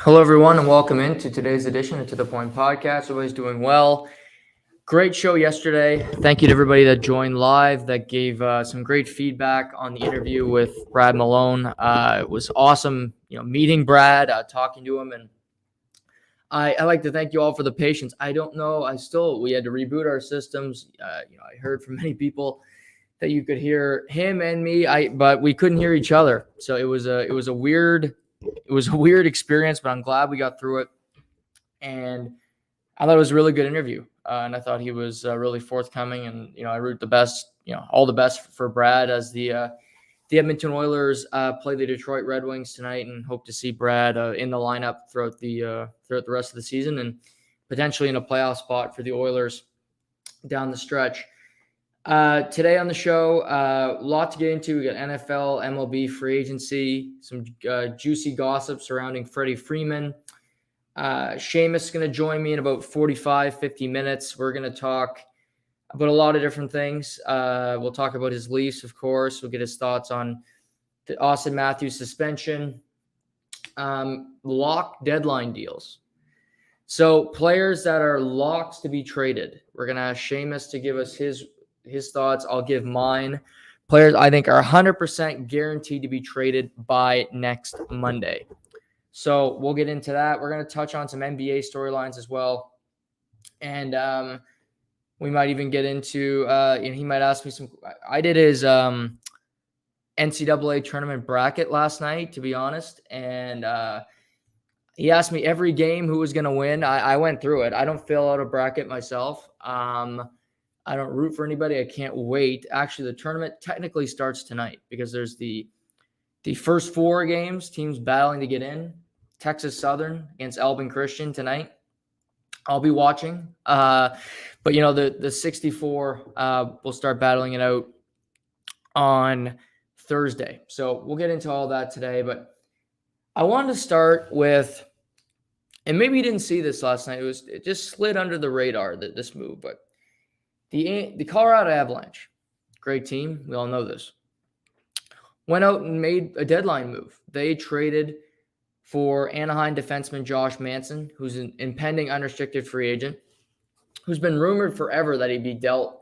Hello, everyone, and welcome into today's edition of To The Point Podcast. Everybody's doing well. Great show yesterday. Thank you to everybody that joined live, that gave some great feedback on the interview with Brad Malone. It was awesome, meeting Brad, talking to him, and I like to thank you all for the patience. I don't know. We had to reboot our systems. I heard from many people that you could hear him and me, but we couldn't hear each other. So it was a weird experience, but I'm glad we got through it. And I thought it was a really good interview. And I thought he was really forthcoming. And, I root the best, all the best for Brad as the Edmonton Oilers play the Detroit Red Wings tonight, and hope to see Brad in the lineup throughout the rest of the season and potentially in a playoff spot for the Oilers down the stretch. Today on the show, a lot to get into. We got NFL, MLB free agency, some juicy gossip surrounding Freddie Freeman. Shamus is going to join me in about 45, 50 minutes. We're going to talk about a lot of different things. We'll talk about his Leafs, of course. We'll get his thoughts on the Austin Matthews suspension, lock deadline deals. So players that are locked to be traded. We're going to ask Shamus to give us his thoughts. I'll give mine. Players I think are 100% guaranteed to be traded by next Monday. So we'll get into that. We're going to touch on some NBA storylines as well. And we might even get into, he might ask me some. I did his NCAA tournament bracket last night, to be honest. And he asked me every game who was going to win. I went through it. I don't fill out a bracket myself. I don't root for anybody. I can't wait. Actually, the tournament technically starts tonight because there's the first four games, teams battling to get in. Texas Southern against Albin Christian tonight. I'll be watching. But, the 64 will start battling it out on Thursday. So we'll get into all that today. But I wanted to start with, and maybe you didn't see this last night. It just slid under the radar, this move. But the Colorado Avalanche, great team. We all know this. Went out and made a deadline move. They traded for Anaheim defenseman Josh Manson, who's an impending unrestricted free agent, who's been rumored forever that he'd be dealt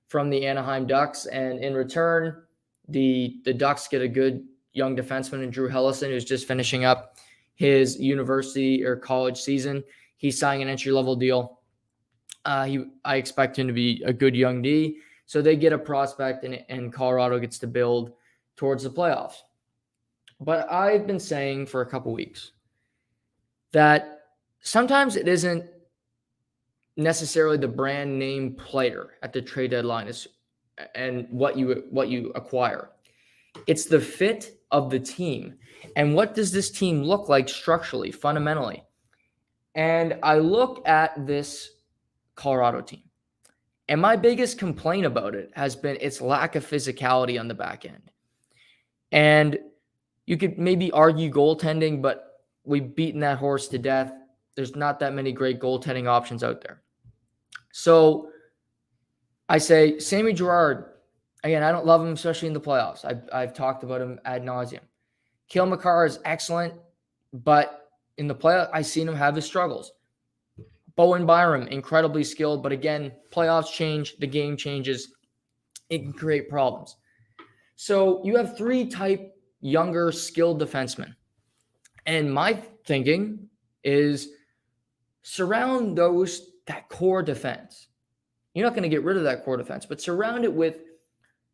from the Anaheim Ducks. And in return, the Ducks get a good young defenseman in Drew Hellison, who's just finishing up his university or college season. He's signing an entry-level deal. I expect him to be a good young D. So they get a prospect, and Colorado gets to build towards the playoffs. But I've been saying for a couple weeks that sometimes it isn't necessarily the brand name player at the trade deadline and what you acquire. It's the fit of the team. And what does this team look like structurally, fundamentally? And I look at this Colorado team, and my biggest complaint about it has been its lack of physicality on the back end. And you could maybe argue goaltending, but we've beaten that horse to death. There's not that many great goaltending options out there. So I say Sami Gerard, again, I don't love him, especially in the playoffs. I've talked about him ad nauseum. Cale Makar is excellent, but in the playoffs, I've seen him have his struggles. Bowen Byram, incredibly skilled, but again, playoffs change, the game changes. It can create problems. So you have three type younger, skilled defensemen. And my thinking is surround that core defense. You're not going to get rid of that core defense, but surround it with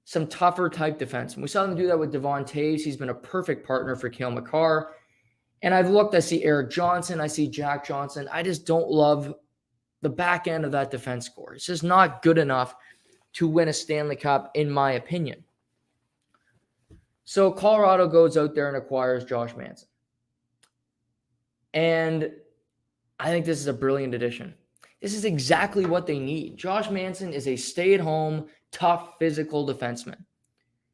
some tougher type defense. And we saw them do that with Devonte Adams. He's been a perfect partner for Cale Makar. And I've looked, I see Eric Johnson, I see Jack Johnson. I just don't love the back end of that defense core. It's just not good enough to win a Stanley Cup, in my opinion. So Colorado goes out there and acquires Josh Manson. And I think this is a brilliant addition. This is exactly what they need. Josh Manson is a stay-at-home, tough, physical defenseman.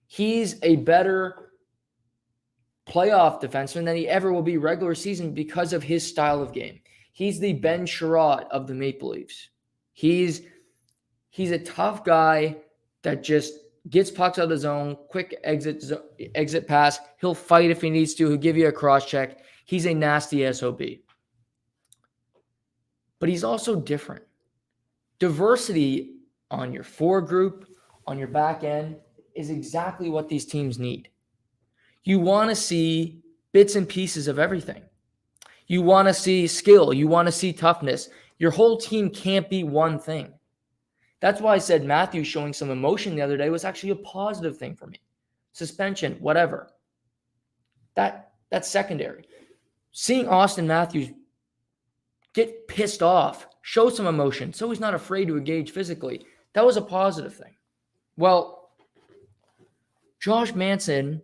He's a better playoff defenseman than he ever will be regular season because of his style of game. He's the Ben Sherratt of the Maple Leafs. He's a tough guy that just gets pucks out of the zone, quick exit pass. He'll fight if he needs to. He'll give you a cross check. He's a nasty SOB. But he's also different. Diversity on your forward group, on your back end, is exactly what these teams need. You want to see bits and pieces of everything. You want to see skill. You want to see toughness. Your whole team can't be one thing. That's why I said Matthews showing some emotion the other day was actually a positive thing for me. Suspension, whatever. That's secondary. Seeing Austin Matthews get pissed off, show some emotion, so he's not afraid to engage physically, that was a positive thing. Well, Josh Manson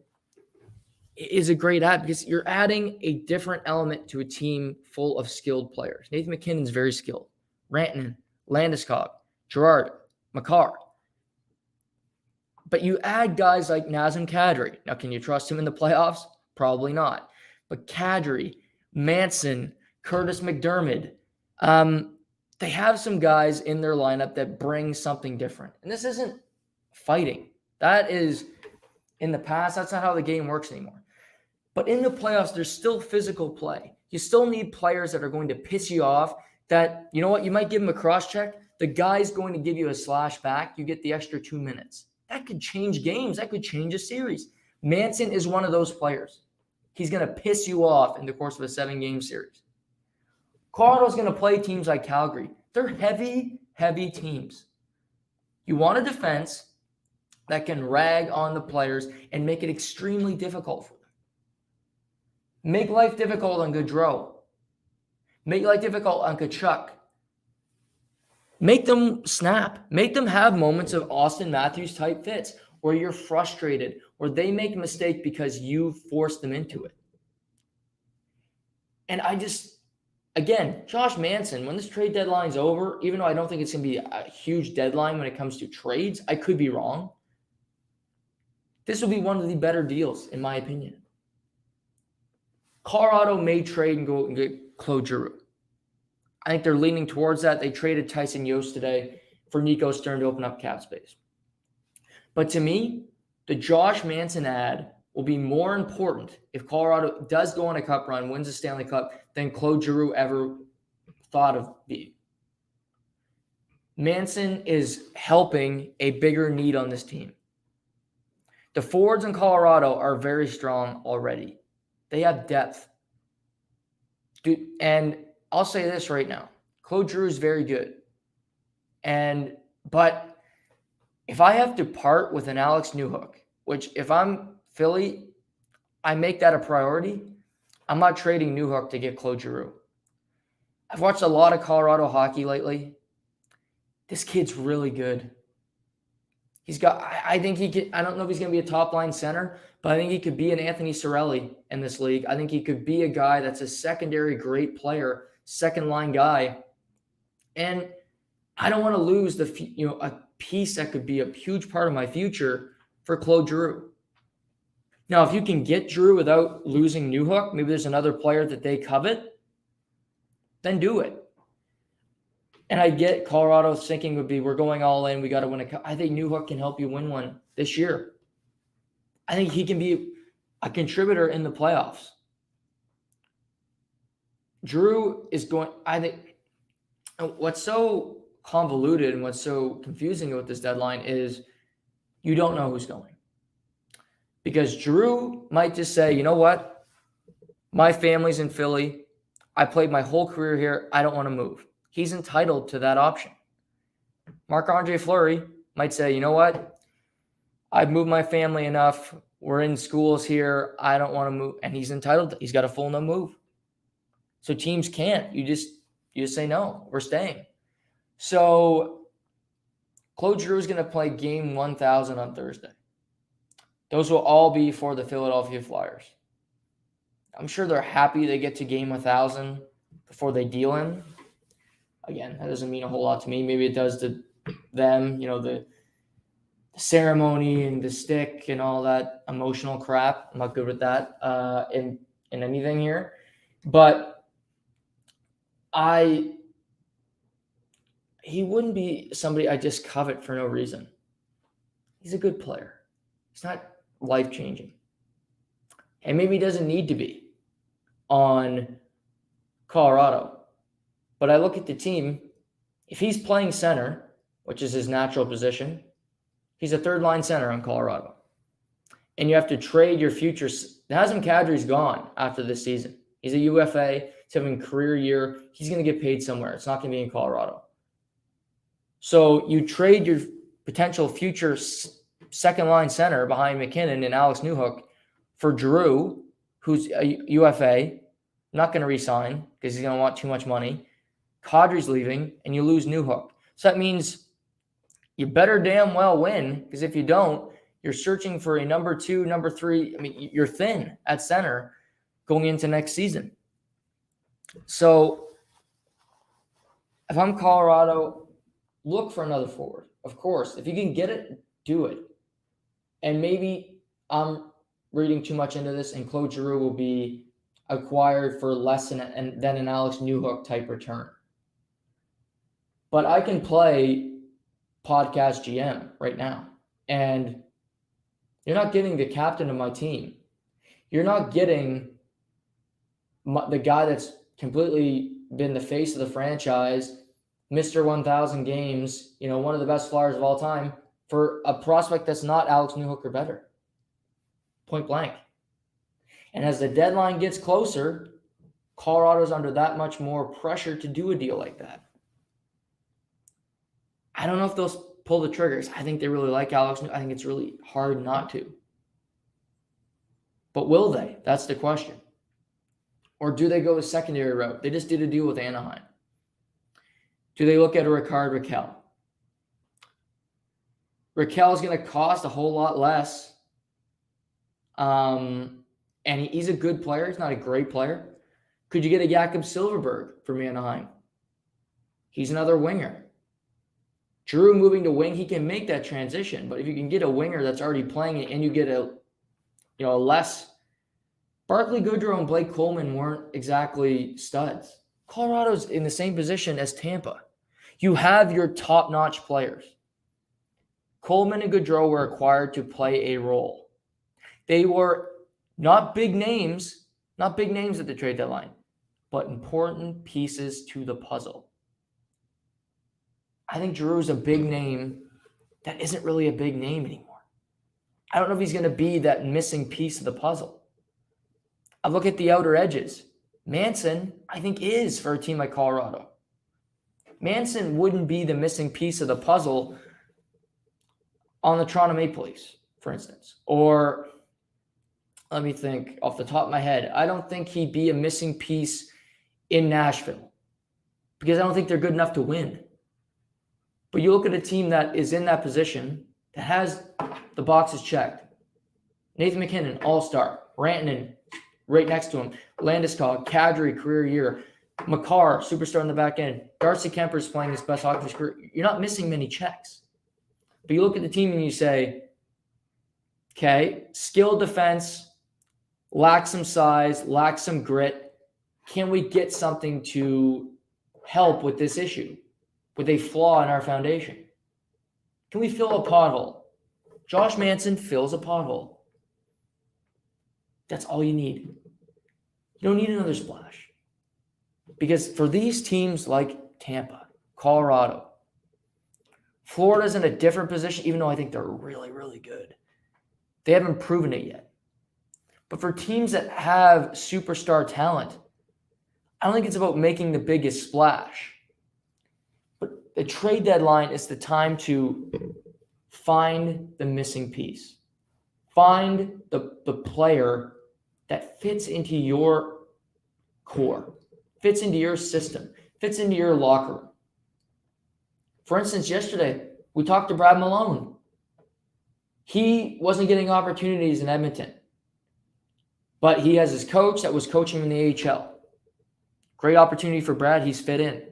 is a great add because you're adding a different element to a team full of skilled players. Nathan McKinnon's very skilled. Rantanen, Landeskog, Gerard, Makar. But you add guys like Nazem Kadri. Now, can you trust him in the playoffs? Probably not. But Kadri, Manson, Curtis McDermott, they have some guys in their lineup that bring something different. And this isn't fighting. That is, in the past, that's not how the game works anymore. But in the playoffs, there's still physical play. You still need players that are going to piss you off, that, you know what, you might give him a cross-check. The guy's going to give you a slash back. You get the extra 2 minutes. That could change games. That could change a series. Manson is one of those players. He's going to piss you off in the course of a 7-game series. Colorado's going to play teams like Calgary. They're heavy, heavy teams. You want a defense that can rag on the players and make it extremely difficult for them. Make life difficult on Gaudreau. Make life difficult on Tkachuk. Make them snap. Make them have moments of Austin Matthews type fits where you're frustrated, where they make a mistake because you forced them into it. And again, Josh Manson, when this trade deadline's over, even though I don't think it's going to be a huge deadline when it comes to trades, I could be wrong. This will be one of the better deals, in my opinion. Colorado may trade and go and get Claude Giroux. I think they're leaning towards that. They traded Tyson Yost today for Nico Stern to open up cap space. But to me, the Josh Manson ad will be more important if Colorado does go on a cup run, wins the Stanley Cup, than Claude Giroux ever thought of being. Manson is helping a bigger need on this team. The forwards in Colorado are very strong already. They have depth. Dude, and I'll say this right now. Claude Giroux is very good. But if I have to part with an Alex Newhook, which if I'm Philly, I make that a priority, I'm not trading Newhook to get Claude Giroux. I've watched a lot of Colorado hockey lately. This kid's really good. I think he could, I don't know if he's going to be a top-line center, but I think he could be an Anthony Cirelli in this league. I think he could be a guy that's a secondary great player, second-line guy. And I don't want to lose a piece that could be a huge part of my future for Claude Giroux. Now, if you can get Giroux without losing Newhook, maybe there's another player that they covet, then do it. And I get Colorado's thinking would be, we're going all in, we got to win a cup. I think Newhook can help you win one this year. I think he can be a contributor in the playoffs. Giroux is going, I think, what's so convoluted and what's so confusing with this deadline is you don't know who's going. Because Giroux might just say, you know what? My family's in Philly. I played my whole career here. I don't want to move. He's entitled to that option. Marc-Andre Fleury might say, you know what? I've moved my family enough. We're in schools here. I don't want to move. And he's entitled. He's got a full no move. So teams can't. You just say, no, we're staying. So Claude Giroux is going to play game 1,000 on Thursday. Those will all be for the Philadelphia Flyers. I'm sure they're happy they get to game 1,000 before they deal him. Again, that doesn't mean a whole lot to me. Maybe it does to them, the ceremony and the stick and all that emotional crap. I'm not good with that in anything here. But he wouldn't be somebody I just covet for no reason. He's a good player. He's not life-changing. And maybe he doesn't need to be. on Colorado. But I look at the team, if he's playing center, which is his natural position, he's a third-line center on Colorado. And you have to trade your future. Nazem Kadri's gone after this season. He's a UFA. He's having a career year. He's going to get paid somewhere. It's not going to be in Colorado. So you trade your potential future second-line center behind McKinnon and Alex Newhook for Giroux, who's a UFA, not going to re-sign because he's going to want too much money. Kadri's leaving, and you lose Newhook. So that means you better damn well win, because if you don't, you're searching for a number 2, number 3. I mean, you're thin at center going into next season. So if I'm Colorado, look for another forward. Of course, if you can get it, do it. And maybe I'm reading too much into this, and Claude Giroux will be acquired for less than an Alex Newhook type return. But I can play podcast GM right now, and you're not getting the captain of my team. You're not getting the guy that's completely been the face of the franchise, Mr. 1,000 games, one of the best Flyers of all time, for a prospect that's not Alex Newhook or better. Point blank. And as the deadline gets closer, Colorado's under that much more pressure to do a deal like that. I don't know if they'll pull the triggers. I think they really like Alex. I think it's really hard not to. But will they? That's the question. Or do they go the secondary route? They just did a deal with Anaheim. Do they look at a Rickard Rakell? Rakell is going to cost a whole lot less. And he's a good player. He's not a great player. Could you get a Jakob Silfverberg from Anaheim? He's another winger. Drew moving to wing, he can make that transition. But if you can get a winger that's already playing it and you get a less... Barclay Goodrow and Blake Coleman weren't exactly studs. Colorado's in the same position as Tampa. You have your top-notch players. Coleman and Goodrow were acquired to play a role. They were not big names at the trade deadline, but important pieces to the puzzle. I think Giroux's a big name that isn't really a big name anymore. I don't know if he's going to be that missing piece of the puzzle. I look at the outer edges. Manson, I think, is for a team like Colorado. Manson wouldn't be the missing piece of the puzzle on the Toronto Maple Leafs, for instance. Or, let me think off the top of my head, I don't think he'd be a missing piece in Nashville because I don't think they're good enough to win. But you look at a team that is in that position, that has the boxes checked. Nathan McKinnon, all-star. Rantanen, right next to him. Landeskog, Kadri, career year. Makar, superstar in the back end. Darcy Kemper's playing his best hockey of his career. You're not missing many checks. But you look at the team and you say, okay, skilled defense, lacks some size, lacks some grit. Can we get something to help with this issue, with a flaw in our foundation? Can we fill a pothole? Josh Manson fills a pothole. That's all you need. You don't need another splash. Because for these teams like Tampa, Colorado, Florida's in a different position, even though I think they're really, really good. They haven't proven it yet. But for teams that have superstar talent, I don't think it's about making the biggest splash. But the trade deadline is the time to find the missing piece. Find the player that fits into your core, fits into your system, fits into your locker room. For instance, yesterday, we talked to Brad Malone. He wasn't getting opportunities in Edmonton, but he has his coach that was coaching him in the AHL. Great opportunity for Brad. He's fit in.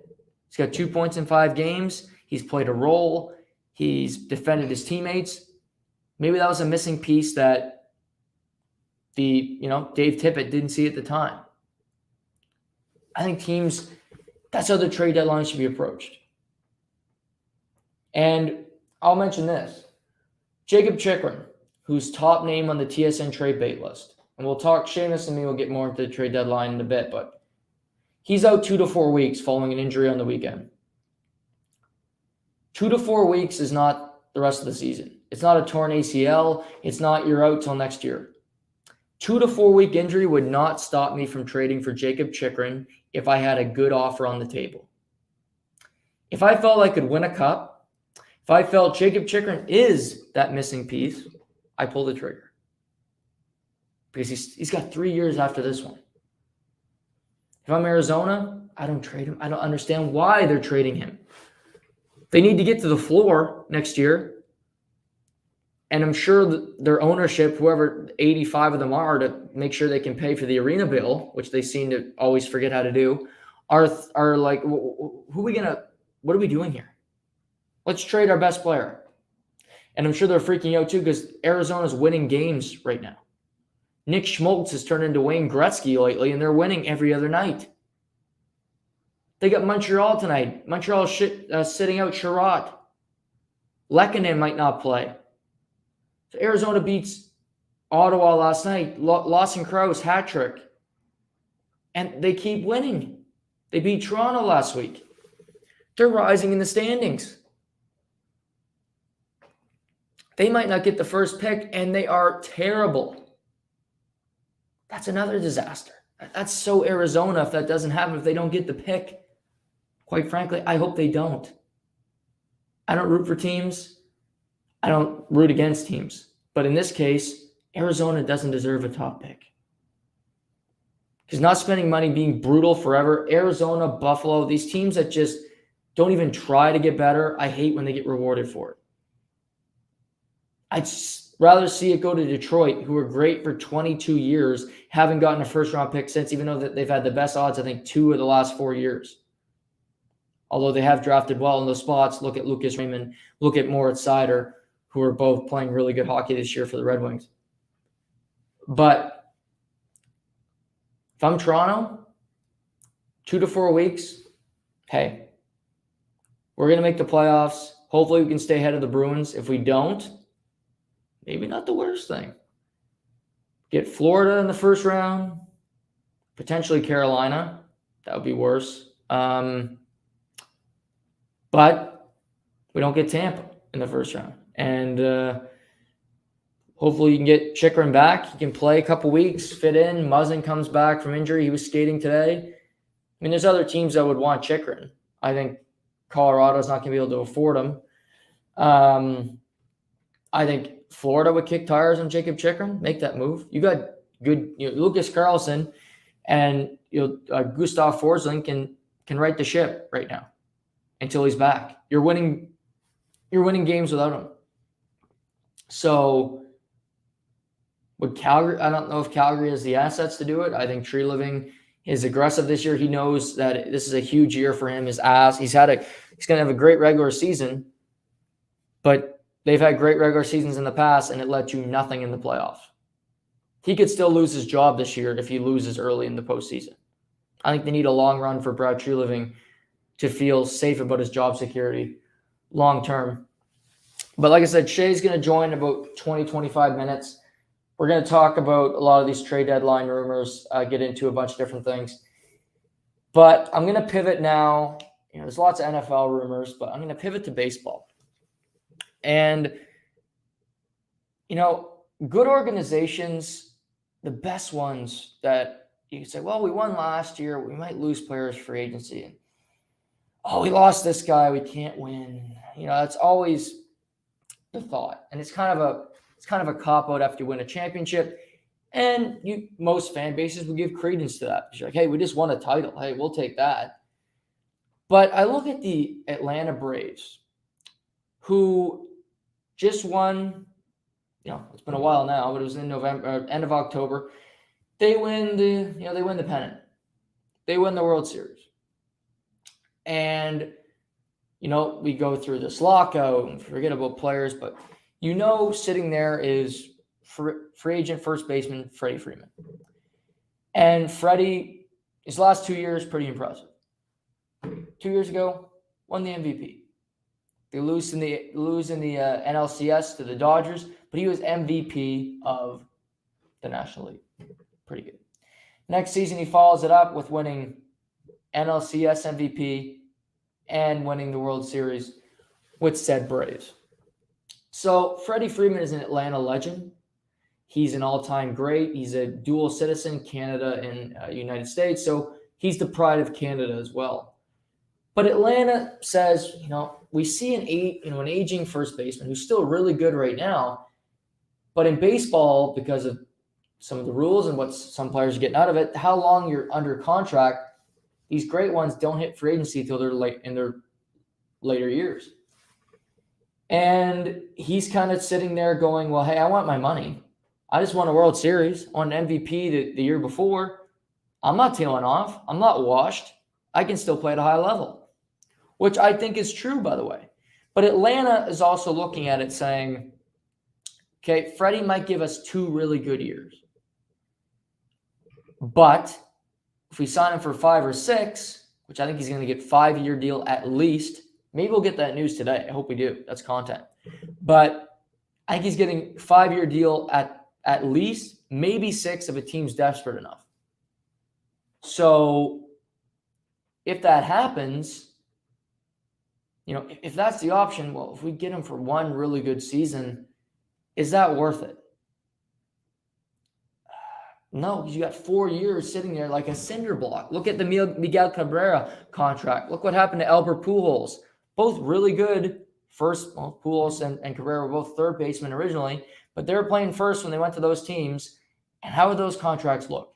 He's got 2 points in 5 games. He's played a role. He's defended his teammates. Maybe that was a missing piece that Dave Tippett didn't see at the time. I think teams, that's how the trade deadline should be approached. And I'll mention this. Jacob Chikrin, who's top name on the TSN trade bait list. and we'll talk, Shamus and me will get more into the trade deadline in a bit, but he's out 2 to 4 weeks following an injury on the weekend. 2 to 4 weeks is not the rest of the season. It's not a torn ACL. It's not you're out till next year. 2 to 4 week injury would not stop me from trading for Jakob Chychrun if I had a good offer on the table. If I felt I could win a cup, if I felt Jakob Chychrun is that missing piece, I pull the trigger. Because he's got 3 years after this one. If I'm Arizona, I don't trade him. I don't understand why they're trading him. They need to get to the floor next year. And I'm sure their ownership, whoever 85 of them are, to make sure they can pay for the arena bill, which they seem to always forget how to do, are like, what are we doing here? Let's trade our best player. And I'm sure they're freaking out too because Arizona's winning games right now. Nick Schmaltz has turned into Wayne Gretzky lately, and they're winning every other night. They got Montreal tonight. Montreal sitting out Sherratt. Lehkonen might not play. So Arizona beats Ottawa last night. Lawson Krause, hat trick. And they keep winning. They beat Toronto last week. They're rising in the standings. They might not get the first pick, and they are terrible. That's another disaster. That's so Arizona if that doesn't happen, if they don't get the pick. Quite frankly, I hope they don't. I don't root for teams. I don't root against teams. But in this case, Arizona doesn't deserve a top pick. Because not spending money, being brutal forever, Arizona, Buffalo, these teams that just don't even try to get better, I hate when they get rewarded for it. I'd rather see it go to Detroit, who were great for 22 years, haven't gotten a first-round pick since, even though they've had the best odds, I think, 2 of the last 4 years. Although they have drafted well in those spots. Look at Lucas Raymond, look at Moritz Seider, who are both playing really good hockey this year for the Red Wings. But if I'm Toronto, 2 to 4 weeks, hey, we're going to make the playoffs. Hopefully we can stay ahead of the Bruins. If we don't, maybe not the worst thing. Get Florida in the first round, potentially Carolina. That would be worse. But we don't get Tampa in the first round. And hopefully you can get Chychrun back. He can play a couple weeks, fit in. Muzzin comes back from injury. He was skating today. I mean, there's other teams that would want Chychrun. I think Colorado's not going to be able to afford him. I think Florida would kick tires on Jakob Chychrun, make that move. You got good, Lucas Carlson and Gustav Forsling can right the ship right now until he's back. You're winning games without him. So would Calgary? I don't know if Calgary has the assets to do it. I think Tree Living is aggressive this year. He knows that this is a huge year for him. He's going to have a great regular season, but they've had great regular seasons in the past, and it led to nothing in the playoffs. He could still lose his job this year if he loses early in the postseason. I think they need a long run for Brad Treliving to feel safe about his job security long term. But like I said, Shay's going to join in about 20, 25 minutes. We're going to talk about a lot of these trade deadline rumors, get into a bunch of different things. But I'm going to pivot now. There's lots of NFL rumors, but I'm going to pivot to baseball. And, good organizations, the best ones that you can say, well, we won last year. We might lose players free agency. And, we lost this guy. We can't win. That's always the thought. And it's kind of a cop-out after you win a championship. And most fan bases will give credence to that. You're like, hey, we just won a title. Hey, we'll take that. But I look at the Atlanta Braves, who just won, it's been a while now, but it was in November, end of October. They win the pennant. They win the World Series. And, we go through this lockout and forget about players, but sitting there is free agent first baseman Freddie Freeman. And Freddie, his last 2 years, pretty impressive. 2 years ago, won the MVP. They lose in the NLCS to the Dodgers, but he was MVP of the National League. Pretty good. Next season, he follows it up with winning NLCS MVP and winning the World Series with said Braves. So Freddie Freeman is an Atlanta legend. He's an all-time great. He's a dual citizen, Canada and United States. So he's the pride of Canada as well. But Atlanta says, we see an aging first baseman who's still really good right now. But in baseball, because of some of the rules and what some players are getting out of it, how long you're under contract, these great ones don't hit free agency until they're late in their later years. And he's kind of sitting there going, well, hey, I want my money. I just won a World Series, won an MVP the year before. I'm not tailing off. I'm not washed. I can still play at a high level, which I think is true, by the way. But Atlanta is also looking at it saying, okay, Freddie might give us 2 really good years. But if we sign him for 5 or 6, which I think he's going to get 5-year deal at least, maybe we'll get that news today. I hope we do. That's content. But I think he's getting 5-year deal at least, maybe 6 if a team's desperate enough. So if that happens, if that's the option, well, if we get him for 1 really good season, is that worth it? No, because you got 4 years sitting there like a cinder block. Look at the Miguel Cabrera contract. Look what happened to Albert Pujols. Both really good first. Well, Pujols and Cabrera were both third basemen originally, but they were playing first when they went to those teams. And how would those contracts look?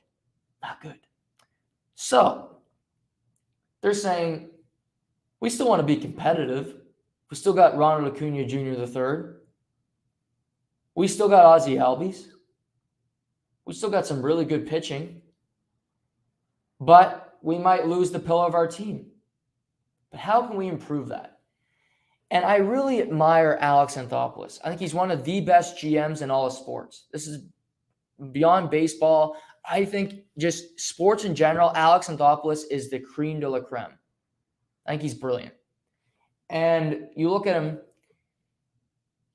Not good. So they're saying, we still want to be competitive. We still got Ronald Acuna Jr. III. We still got Ozzie Albies. We still got some really good pitching. But we might lose the pillar of our team. But how can we improve that? And I really admire Alex Anthopoulos. I think he's one of the best GMs in all of sports. This is beyond baseball. I think just sports in general, Alex Anthopoulos is the creme de la creme. I think he's brilliant. And you look at him,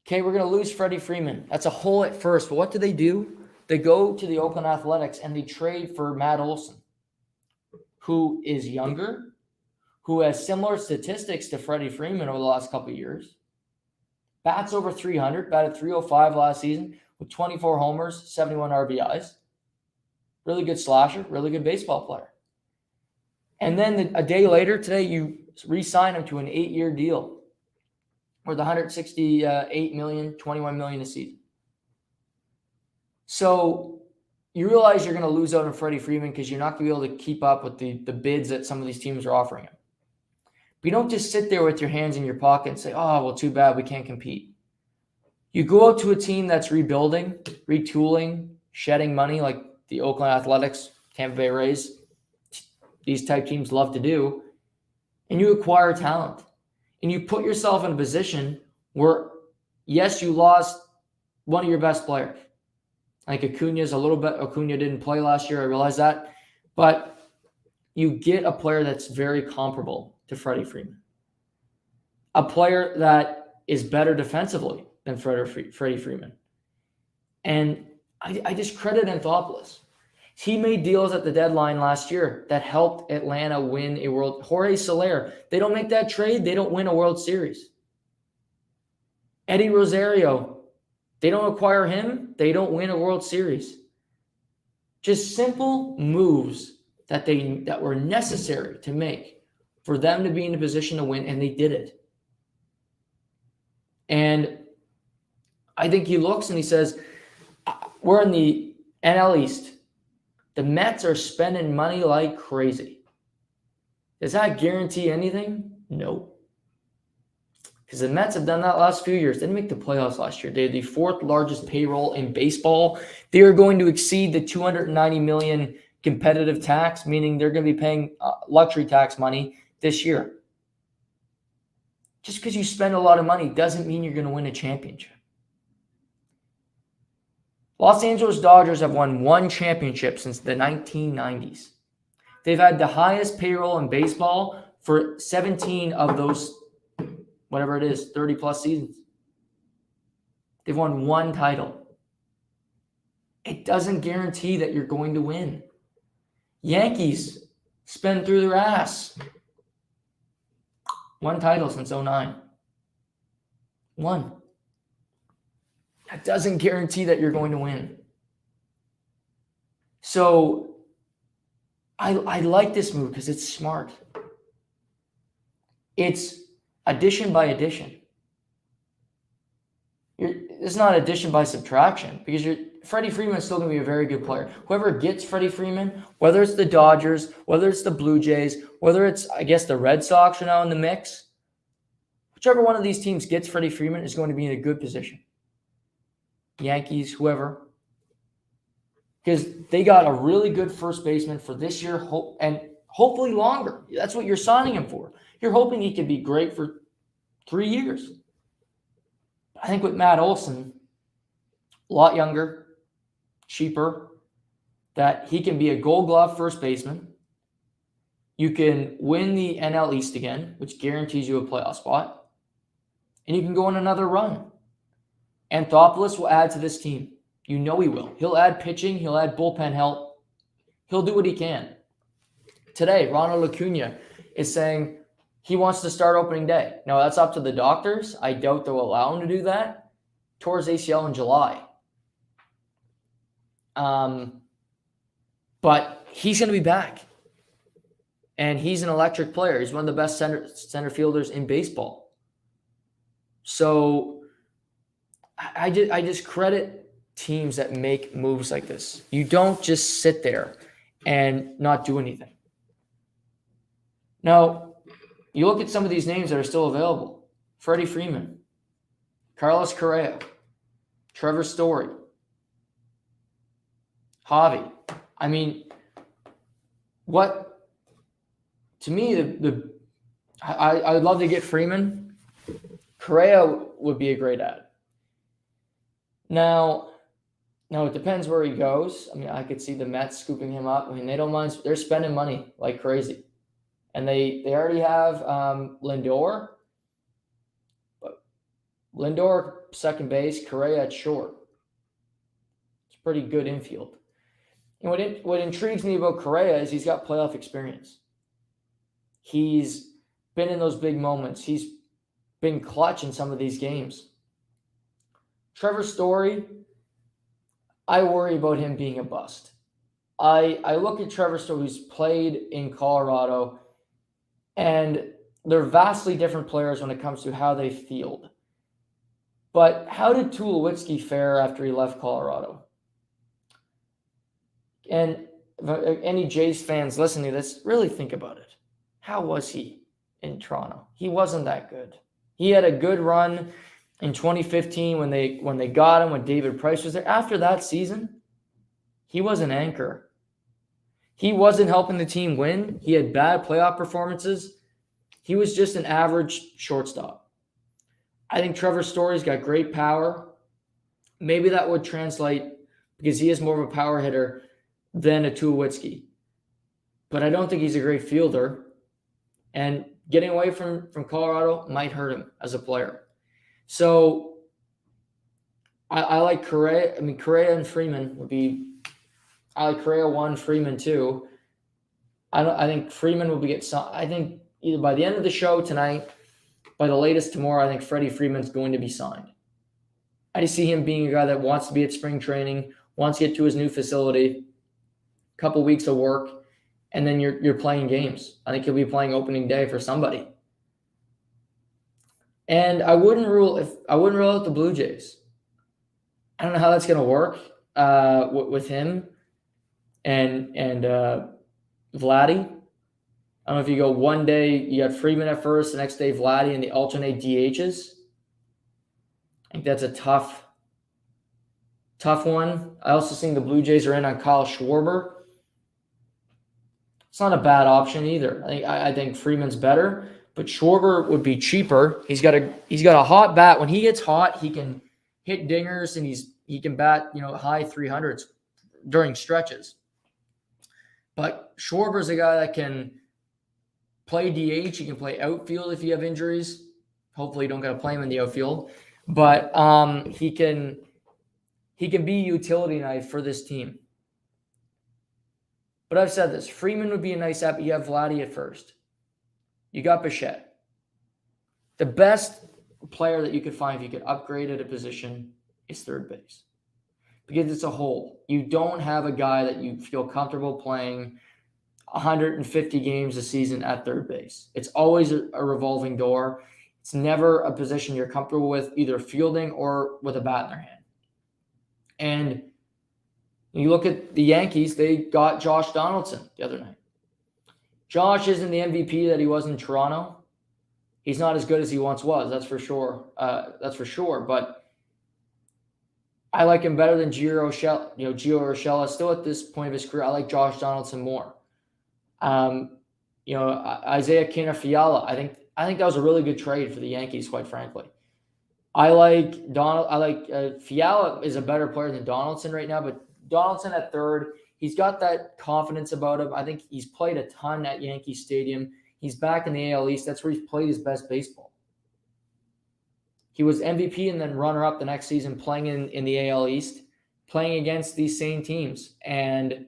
okay, we're going to lose Freddie Freeman. That's a hole at first. But what do? They go to the Oakland Athletics and they trade for Matt Olson, who is younger, who has similar statistics to Freddie Freeman over the last couple of years. Bats over 300, batted 305 last season with 24 homers, 71 RBIs. Really good slasher, really good baseball player. And then a day later today, you re-sign him to an 8-year deal worth $168 million, $21 million a season. So you realize you're going to lose out on Freddie Freeman because you're not going to be able to keep up with the bids that some of these teams are offering him. But you don't just sit there with your hands in your pocket and say, oh, well, too bad, we can't compete. You go out to a team that's rebuilding, retooling, shedding money like the Oakland Athletics, Tampa Bay Rays, these type teams love to do, and you acquire talent. And you put yourself in a position where, yes, you lost one of your best players. I think Acuna didn't play last year, I realize that. But you get a player that's very comparable to Freddie Freeman. A player that is better defensively than Freddie Freeman. And I just credit Anthopoulos. He made deals at the deadline last year that helped Atlanta win a World. Jorge Soler, they don't make that trade, they don't win a World Series. Eddie Rosario, they don't acquire him, they don't win a World Series. Just simple moves that were necessary to make for them to be in a position to win, and they did it. And I think he looks and he says, we're in the NL East. The Mets are spending money like crazy. Does that guarantee anything? No. Because the Mets have done that last few years. They didn't make the playoffs last year. They had the 4th largest payroll in baseball. They are going to exceed the $290 million competitive tax, meaning they're going to be paying luxury tax money this year. Just because you spend a lot of money doesn't mean you're going to win a championship. Los Angeles Dodgers have won 1 championship since the 1990s. They've had the highest payroll in baseball for 17 of those, whatever it is, 30-plus seasons. They've won 1 title. it doesn't guarantee that you're going to win. Yankees spend through their ass. 1 title since 2009. 1. That doesn't guarantee that you're going to win. So I like this move because it's smart. It's addition by addition. It's not addition by subtraction because Freddie Freeman is still going to be a very good player. Whoever gets Freddie Freeman, whether it's the Dodgers, whether it's the Blue Jays, whether it's, I guess, the Red Sox are now in the mix, whichever one of these teams gets Freddie Freeman is going to be in a good position. Yankees, whoever. Because they got a really good first baseman for this year and hopefully longer. That's what you're signing him for. You're hoping he could be great for 3 years. I think with Matt Olson, a lot younger, cheaper, that he can be a Gold Glove first baseman. You can win the NL East again, which guarantees you a playoff spot. And you can go on another run. Anthopoulos will add to this team. You know he will. He'll add pitching. He'll add bullpen help. He'll do what he can. Today, Ronald Acuna is saying he wants to start opening day. Now, that's up to the doctors. I doubt they'll allow him to do that. Tore his ACL in July. But he's going to be back. And he's an electric player. He's one of the best center fielders in baseball. So I just credit teams that make moves like this. You don't just sit there and not do anything. Now, you look at some of these names that are still available. Freddie Freeman, Carlos Correa, Trevor Story, Javi. I mean, to me, I would love to get Freeman. Correa would be a great add. Now it depends where he goes. I mean, I could see the Mets scooping him up. I mean, they don't mind. They're spending money like crazy. And they already have Lindor. But Lindor, second base, Correa at short. It's pretty good infield. And what intrigues me about Correa is he's got playoff experience. He's been in those big moments. He's been clutch in some of these games. Trevor Story, I worry about him being a bust. I look at Trevor Story, who's played in Colorado, and they're vastly different players when it comes to how they field. But how did Tulowitzki fare after he left Colorado? And if any Jays fans listening to this, really think about it. How was he in Toronto? He wasn't that good. He had a good run in 2015 when they got him, when David Price was there. After that season, he was an anchor. He wasn't helping the team win. He had bad playoff performances. He was just an average shortstop. I think Trevor Story's got great power. Maybe that would translate because he is more of a power hitter than a Tulowitzki. But I don't think he's a great fielder. And getting away from Colorado might hurt him as a player. So I like Correa. I mean, Correa and Freeman would be – I like Correa 1, Freeman 2. I think Freeman will be – I think either by the end of the show tonight, by the latest tomorrow, I think Freddie Freeman's going to be signed. I just see him being a guy that wants to be at spring training, wants to get to his new facility, a couple weeks of work, and then you're playing games. I think he'll be playing opening day for somebody. And I wouldn't rule out the Blue Jays. I don't know how that's going to work with him and Vladdy. I don't know if you go one day, you got Freeman at first, the next day Vladdy, and they alternate DHs. I think that's a tough one. I also think the Blue Jays are in on Kyle Schwarber. It's not a bad option either. I think Freeman's better, but Schwarber would be cheaper. He's got a hot bat. When he gets hot, he can hit dingers and he can bat high 300s during stretches. But Schwarber's a guy that can play DH. He can play outfield if you have injuries. Hopefully, you don't got to play him in the outfield. But he can he can be a utility knife for this team. But I've said this, Freeman would be a nice app. You have Vladdy at first. You got Bichette. The best player that you could find if you could upgrade at a position is third base. Because it's a hole. You don't have a guy that you feel comfortable playing 150 games a season at third base. It's always a revolving door. It's never a position you're comfortable with, either fielding or with a bat in their hand. And you look at the Yankees, they got Josh Donaldson the other night. Josh isn't the MVP that he was in Toronto. He's not as good as he once was, that's for sure. But I like him better than Gio Urshela. Still at this point of his career, I like Josh Donaldson more. Isaiah Kiner-Fiala, I think that was a really good trade for the Yankees, quite frankly. Fiala is a better player than Donaldson right now, but Donaldson at third, he's got that confidence about him. I think he's played a ton at Yankee Stadium. He's back in the AL East. That's where he's played his best baseball. He was MVP and then runner-up the next season playing in the AL East, playing against these same teams. And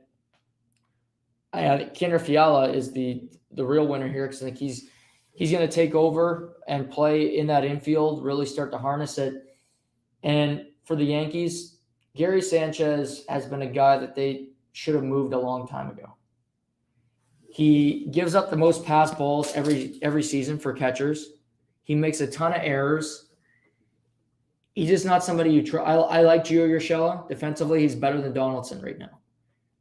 I think Kiner-Fiala is the real winner here because I think he's going to take over and play in that infield, really start to harness it. And for the Yankees, Gary Sanchez has been a guy that they should have moved a long time ago. He gives up the most pass balls every season for catchers. He makes a ton of errors. He's just not somebody you try. I like Gio Urshela. Defensively, he's better than Donaldson right now.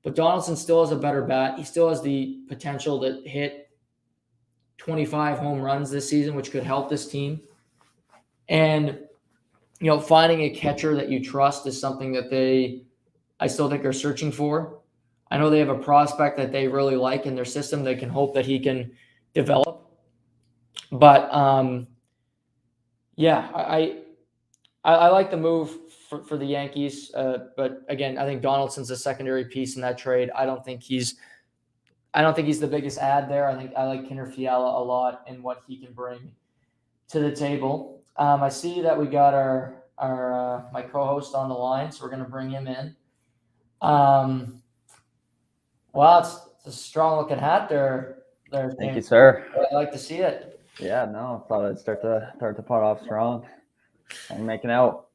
But Donaldson still has a better bat. He still has the potential to hit 25 home runs this season, which could help this team. And, finding a catcher that you trust is something that I still think are searching for. I know they have a prospect that they really like in their system. They can hope that he can develop. But, I like the move for the Yankees. But again, I think Donaldson's a secondary piece in that trade. I don't think he's the biggest add there. I like Kiner-Fiala a lot and what he can bring to the table. I see that we got our my co-host on the line, so we're going to bring him in. Wow, it's a strong looking hat there. Thank you, sir. I like to see it. Yeah, no, I thought I'd start the pot off strong. I'm making out.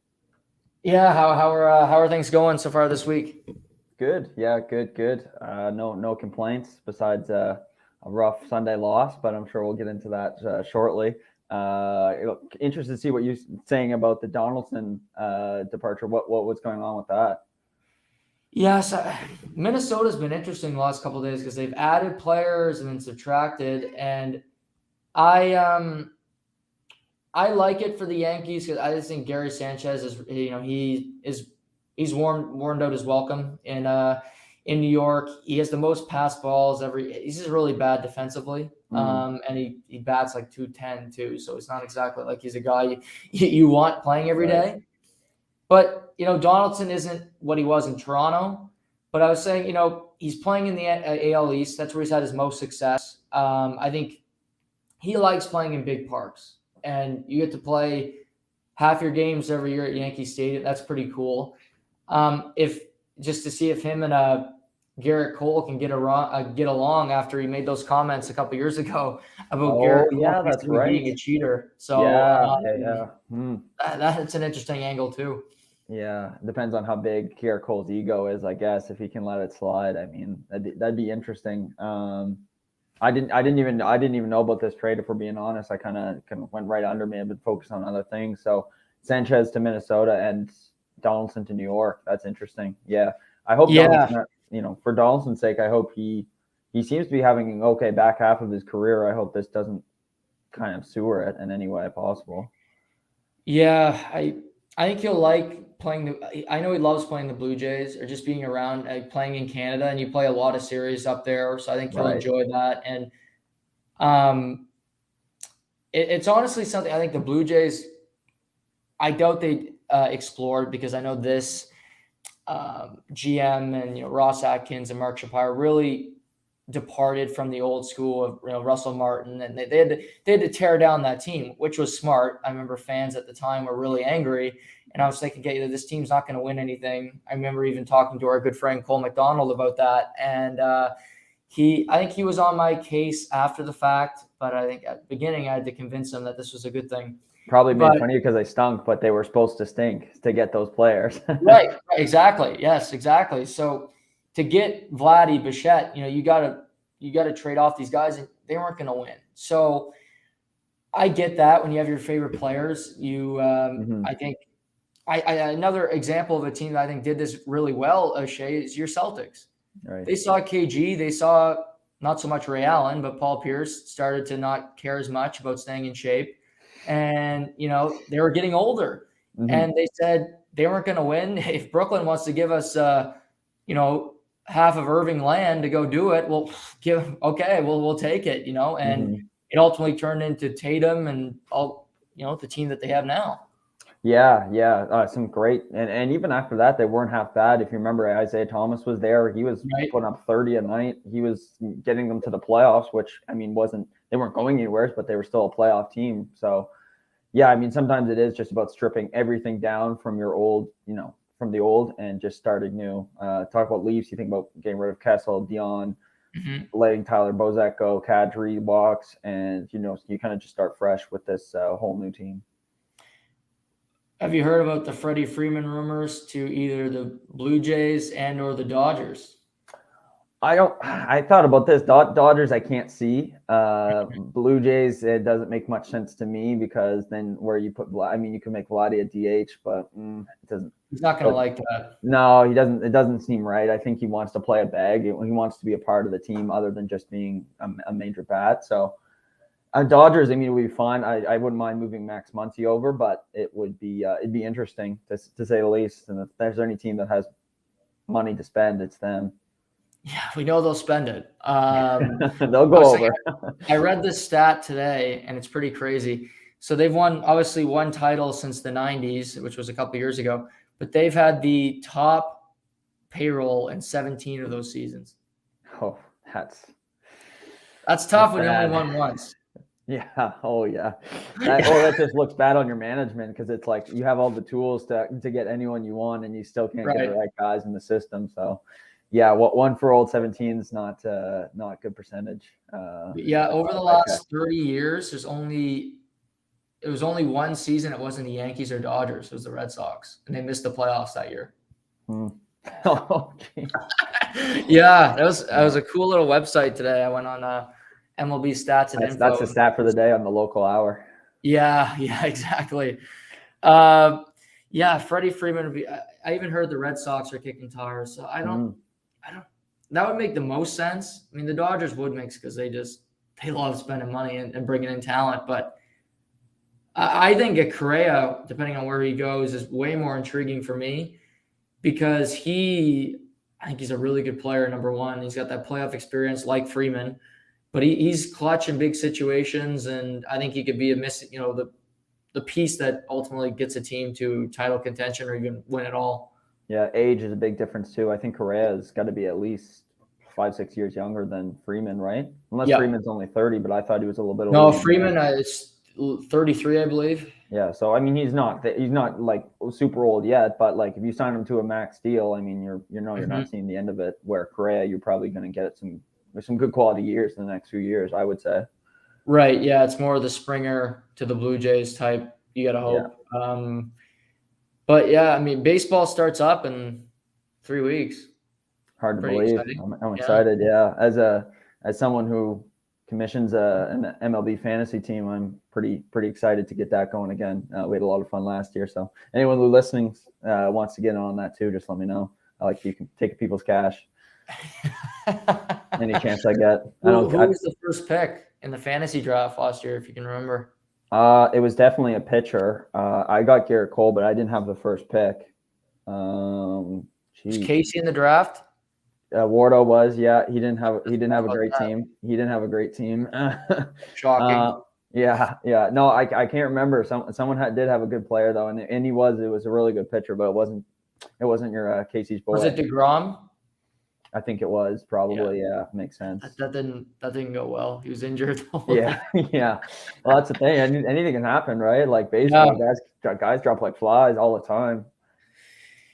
Yeah, how are things going so far this week? Good. Yeah, good. No complaints besides a rough Sunday loss, but I'm sure we'll get into that shortly. Interested to see what you're saying about the Donaldson departure. What was going on with that? Yes, Minnesota's been interesting the last couple of days because they've added players and then subtracted, and I like it for the Yankees because I just think Gary Sanchez is he's warmed out his welcome in New York. He has the most pass balls he's just really bad defensively. And he bats like 210 too. So it's not exactly like he's a guy you want playing every day. But, Donaldson isn't what he was in Toronto. But I was saying, he's playing in the AL East. That's where he's had his most success. I think he likes playing in big parks. And you get to play half your games every year at Yankee Stadium. That's pretty cool. If just to see if him and Garrett Cole can get along after he made those comments a couple years ago about Garrett Cole that's right. being a cheater. So that's an interesting angle too. Yeah, depends on how big Garrett Cole's ego is, I guess. If he can let it slide, I mean, that'd be interesting. I didn't even know about this trade. If we're being honest, I kind of went right under me. I've been focused on other things. So Sanchez to Minnesota and Donaldson to New York. That's interesting. Yeah, I hope. Donaldson, for Donaldson's sake, I hope he seems to be having an okay back half of his career. I hope this doesn't kind of sewer it in any way possible. Yeah, I think he'll like playing I know he loves playing the Blue Jays or just being around, playing in Canada, and you play a lot of series up there. So I think he'll enjoy that. And it's honestly something I think the Blue Jays, I doubt they explored, because I know this GM and Ross Atkins and Mark Shapiro really departed from the old school of Russell Martin, and they had to tear down that team, which was smart. I remember fans at the time were really angry, and I was thinking, okay, this team's not going to win anything. I remember even talking to our good friend Cole McDonald about that, and I think he was on my case after the fact, but I think at the beginning I had to convince him that this was a good thing. Probably made fun of you because they stunk, but they were supposed to stink to get those players. Right, exactly. Yes, exactly. So to get Vladdy, Bichette, you gotta trade off these guys, and they weren't going to win. So I get that when you have your favorite players, I think another example of a team that I think did this really well, Shay, is your Celtics. Right. They saw KG, they saw not so much Ray Allen, but Paul Pierce started to not care as much about staying in shape. And, they were getting older. And they said they weren't going to win. If Brooklyn wants to give us, half of Irving land to go do it, we'll take it, and it ultimately turned into Tatum and all, the team that they have now. Yeah. Some great, and even after that, they weren't half bad. If you remember, Isaiah Thomas was there. He was putting up 30 a night. He was getting them to the playoffs, which they weren't going anywhere, but they were still a playoff team. So, yeah, sometimes it is just about stripping everything down from your old, from the old and just starting new. Talk about Leafs. You think about getting rid of Kessel, Dion, letting Tyler Bozak go, Kadri walks, and you kind of just start fresh with this whole new team. Have you heard about the Freddie Freeman rumors to either the Blue Jays and or the Dodgers? I thought about this. Dodgers, I can't see. Blue Jays, it doesn't make much sense to me because then where you put, you can make Vladdy a DH, but it doesn't. He's not going to like that. No, he doesn't. It doesn't seem right. I think he wants to play a bag. He wants to be a part of the team other than just being a major bat. So Dodgers, it would be fine. I wouldn't mind moving Max Muncy over, but it would be it'd be interesting to say the least. And if there's any team that has money to spend, it's them. Yeah, we know they'll spend it. They'll go over. I read this stat today, and it's pretty crazy. So they've won one title since the 90s, which was a couple years ago, but they've had the top payroll in 17 of those seasons. Oh, that's tough when you only won once. Yeah. Oh, yeah. That just looks bad on your management because it's like you have all the tools to get anyone you want, and you still can't get the right guys in the system. So. Yeah, one for old 17 is not good percentage. Over the last 30 years, it was only one season. It wasn't the Yankees or Dodgers. It was the Red Sox, and they missed the playoffs that year. Oh, yeah, that was a cool little website today. I went on MLB stats and info. That's the stat for the day on the local hour. Yeah, exactly. Freddie Freeman would be. I even heard the Red Sox are kicking tires, so I don't. That would make the most sense. The Dodgers would make because they love spending money and bringing in talent. But I think a Correa, depending on where he goes, is way more intriguing for me because I think he's a really good player, number one. He's got that playoff experience like Freeman, but he's clutch in big situations, and I think he could be the piece that ultimately gets a team to title contention or even win it all. Yeah, age is a big difference too. I think Correa's got to be at least 5-6 years younger than Freeman, right? Unless Freeman's only 30, but I thought he was a little bit older. No, Freeman is 33, I believe. Yeah, so he's not like super old yet, but like if you sign him to a max deal, you're not seeing the end of it. Where Correa, you're probably going to get some good quality years in the next few years, I would say. Right. Yeah, it's more of the Springer to the Blue Jays type. You got to hope. Yeah. But yeah, baseball starts up in 3 weeks. Hard to believe. I'm excited. Yeah. As someone who commissions an MLB fantasy team, I'm pretty excited to get that going again. We had a lot of fun last year. So anyone who listening wants to get on that too, just let me know. I like you can take people's cash. Any chance I get. Who was the first pick in the fantasy draft last year, if you can remember? It was definitely a pitcher. I got Garrett Cole, but I didn't have the first pick. Was Casey in the draft? Wardo was, yeah. He didn't have a great team. He didn't have a great team. Shocking. Yeah. No, I can't remember. Someone did have a good player though, and it was a really good pitcher, but it wasn't your Casey's boy. Was it DeGrom? I think it was probably. Yeah, makes sense. That didn't go well. He was injured. Yeah, yeah. Well, that's the thing. Anything can happen, right? Like baseball, guys drop like flies all the time.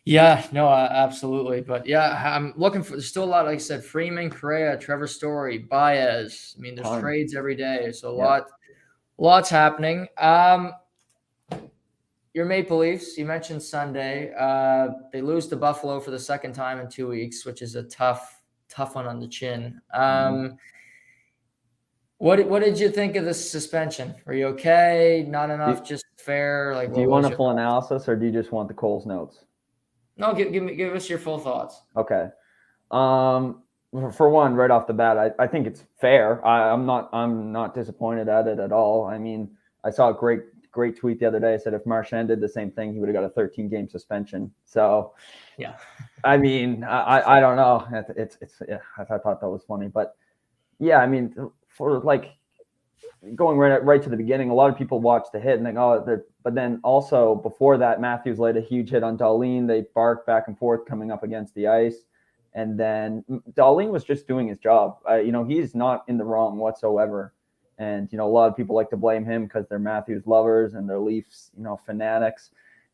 Yeah, no, absolutely. But yeah, I'm looking for. There's still a lot. Like I said, Freeman, Correa, Trevor Story, Baez. I mean, there's trades every day, so lots happening. Your Maple Leafs. You mentioned Sunday. They lose to Buffalo for the second time in 2 weeks, which is a tough one on the chin. What did you think of the suspension? Were you okay? Not enough? Just fair? Like, do you want a full analysis, or do you just want the Coles notes? No, give us your full thoughts. Okay. For one, right off the bat, I think it's fair. I'm not disappointed at it at all. I mean, I saw a great tweet the other day. I said if Marchand did the same thing, he would have got a 13-game suspension. So, yeah. I mean, I don't know. I thought that was funny, but yeah, I mean, for like going right to the beginning, a lot of people watch the hit and think, but then also before that, Matthews laid a huge hit on Darlene. They barked back and forth coming up against the ice. And then Darlene was just doing his job. He's not in the wrong whatsoever. And, a lot of people like to blame him because they're Matthews lovers and they're Leafs, fanatics.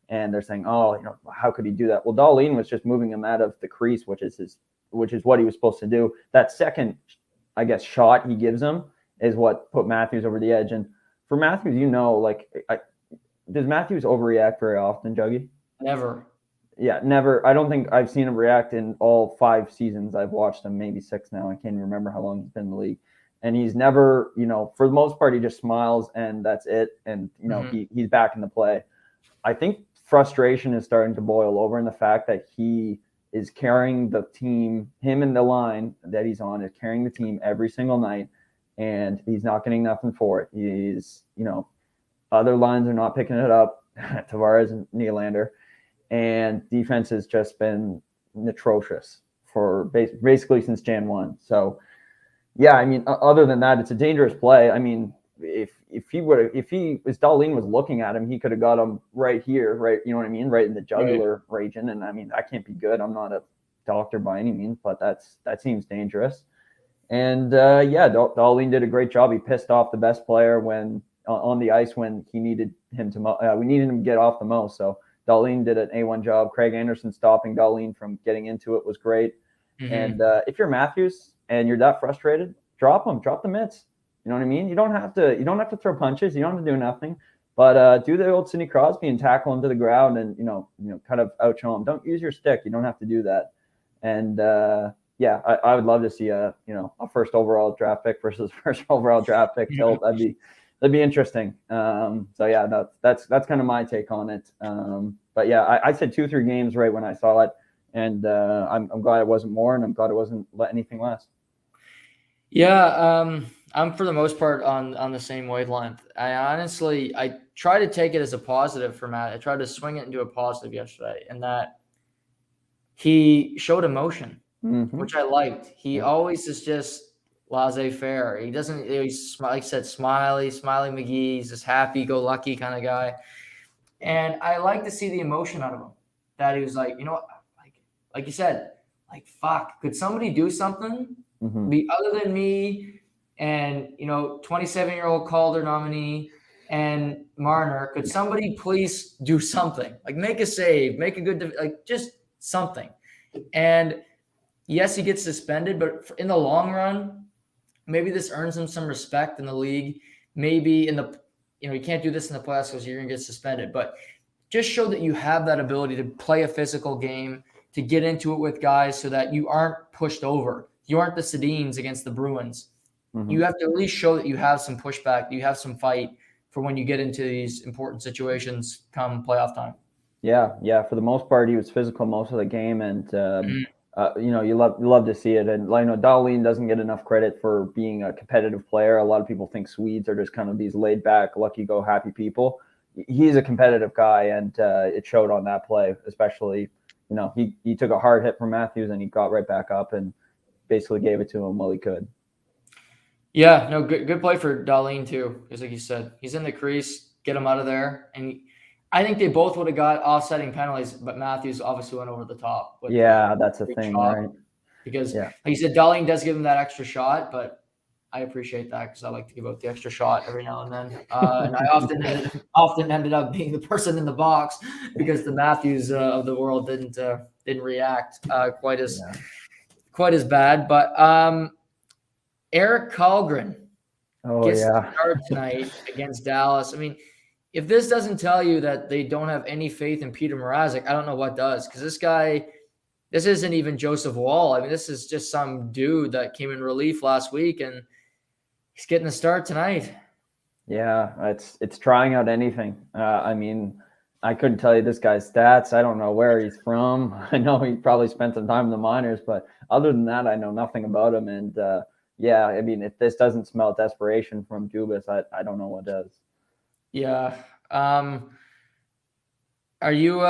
And they're saying, how could he do that? Well, Darlene was just moving him out of the crease, which is what he was supposed to do. That second, I guess, shot he gives him is what put Matthews over the edge. And for Matthews, does Matthews overreact very often, Juggy? Never. Yeah, never. I don't think I've seen him react in all 5 seasons I've watched him, maybe 6 now. I can't even remember how long he's been in the league. And he's never, for the most part, he just smiles and that's it. And, he's back in the play. I think frustration is starting to boil over in the fact that he is carrying the team, him and the line that he's on is carrying the team every single night. And he's not getting nothing for it. He's, other lines are not picking it up, Tavares and Nylander, and defense has just been atrocious for basically since Jan 1. So, yeah, I mean, other than that, it's a dangerous play. I mean, if Darlene was looking at him, he could have got him right here, right? You know what I mean? Right in the jugular region. And I mean, that can't be good. I'm not a doctor by any means, but that seems dangerous. And Darlene did a great job. He pissed off the best player when on the ice when he needed him to. We needed him to get off the most. So Darlene did an A1 job. Craig Anderson stopping Darlene from getting into it was great. Mm-hmm. And if you're Matthews and you're that frustrated, drop the mitts. You know what I mean? You don't have to throw punches. You don't have to do nothing. But do the old Sidney Crosby and tackle him to the ground and kind of outshow him. Don't use your stick. You don't have to do that. And I would love to see a first overall draft pick versus first overall draft pick tilt. That'd be interesting. That's kind of my take on it. But yeah, I said 2-3 games right when I saw it, and I'm glad it wasn't more, and I'm glad it wasn't anything less. Yeah, I'm for the most part on the same wavelength. I try to take it as a positive for Matt. I tried to swing it into a positive yesterday, and that he showed emotion. Mm-hmm. Which I liked. He always is just laissez-faire. He doesn't, he's, like I said, Smiley McGee. He's this happy-go-lucky kind of guy. And I like to see the emotion out of him. That he was like, like you said, like, fuck, could somebody do something be other than me and, 27-year-old Calder nominee and Marner? Could somebody please do something? Like, make a save, make a good, just something. And yes, he gets suspended, but in the long run, maybe this earns him some respect in the league. Maybe you can't do this in the playoffs because you're going to get suspended, but just show that you have that ability to play a physical game, to get into it with guys so that you aren't pushed over. You aren't the Sedins against the Bruins. Mm-hmm. You have to at least show that you have some pushback, you have some fight for when you get into these important situations come playoff time. Yeah. For the most part, he was physical most of the game, and you love to see it. And Darlene doesn't get enough credit for being a competitive player. A lot of people think Swedes are just kind of these laid back, lucky-go-happy people. He's a competitive guy, and it showed on that play, especially. He took a hard hit from Matthews and he got right back up and basically gave it to him while he could. Yeah, no, good play for Darlene too, because like you said, he's in the crease, get him out of there, and I think they both would have got offsetting penalties, but Matthews obviously went over the top. That's the thing, right? because, like you said, Darling does give him that extra shot, but I appreciate that because I like to give out the extra shot every now and then. And I often ended up being the person in the box because the Matthews of the world didn't react quite as bad. But Eric Kallgren gets to start tonight against Dallas. I mean, if this doesn't tell you that they don't have any faith in Peter Mrazek, I don't know what does. Because this isn't even Joseph Wall. I mean, this is just some dude that came in relief last week, and he's getting the start tonight. Yeah, it's trying out anything. I mean, I couldn't tell you this guy's stats. I don't know where he's from. I know he probably spent some time in the minors, but other than that, I know nothing about him. And yeah, I mean, if this doesn't smell desperation from Dubas, I don't know what does. Yeah. Are you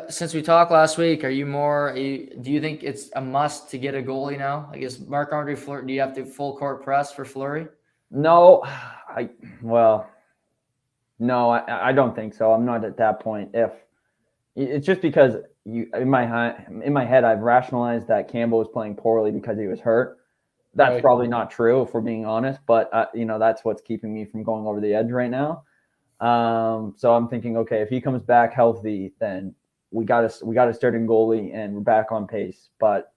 since we talked last week, do you think it's a must to get a goalie now? I guess Marc-Andre Fleury, do you have to full court press for Fleury? No, I don't think so. I'm not at that point. If it's just because in my head, I've rationalized that Campbell was playing poorly because he was hurt. That's probably not true if we're being honest, but that's what's keeping me from going over the edge right now. So I'm thinking, okay, if he comes back healthy, then we got to start in goalie and we're back on pace. But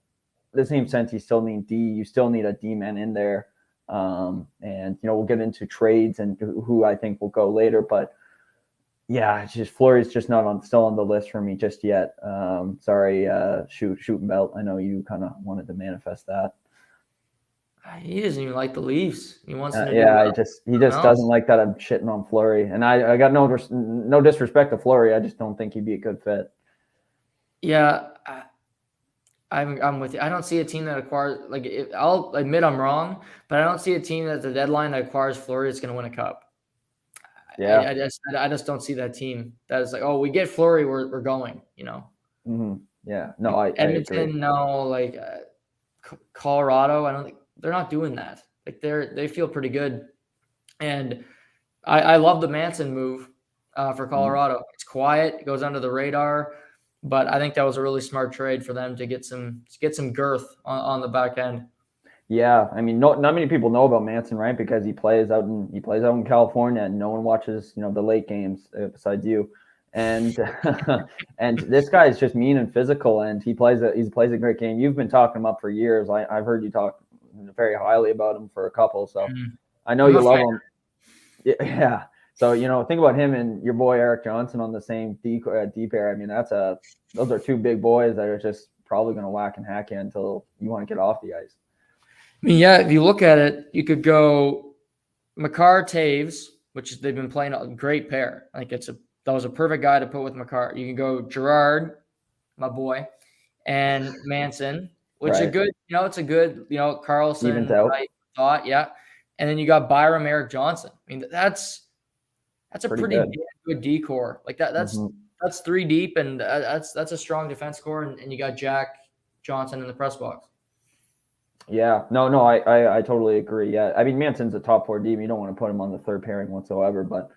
in the same sense, you still need you still need a D man in there. And we'll get into trades and who I think will go later, but yeah, it's just Fleury's just still on the list for me just yet. Sorry, shooting belt. I know you kind of wanted to manifest that. He doesn't even like the Leafs. He wants to do he just doesn't like that I'm shitting on Fleury, and I got no disrespect to Fleury. I just don't think he'd be a good fit. Yeah, I'm with you. I don't see a team that acquires I'll admit I'm wrong, but I don't see a team at the deadline that acquires Fleury that's going to win a cup. Yeah, I just don't see that team that is like, oh, we get Fleury, we're going. Mm-hmm. Yeah, no, I Edmonton, agree. No, Colorado, I don't think they're not doing that. Like they feel pretty good, and I love the Manson move for Colorado. Mm-hmm. It's quiet, it goes under the radar, but I think that was a really smart trade for them to get some girth on the back end. Yeah, I mean, not many people know about Manson, right? Because he plays out in California, and no one watches the late games besides you. And and this guy is just mean and physical, and he plays a great game. You've been talking him up for years. I've heard you talk very highly about him for a couple, so I know you love him. Yeah. So think about him and your boy Eric Johnson on the same D pair. I mean, those are two big boys that are just probably going to whack and hack you until you want to get off the ice. I mean, yeah, if you look at it, you could go Makar Taves, which they've been playing a great pair. I think that was a perfect guy to put with Makar. You can go Gerard, my boy, and Manson, which is a good, it's a good, Carlson type thought, yeah. And then you got Byram, Eric Johnson. I mean, that's a pretty good decor. Like that's three deep, and that's a strong defense core, and you got Jack Johnson in the press box. Yeah, no, I totally agree. Yeah, I mean, Manson's a top 4 deep. You don't want to put him on the third pairing whatsoever, but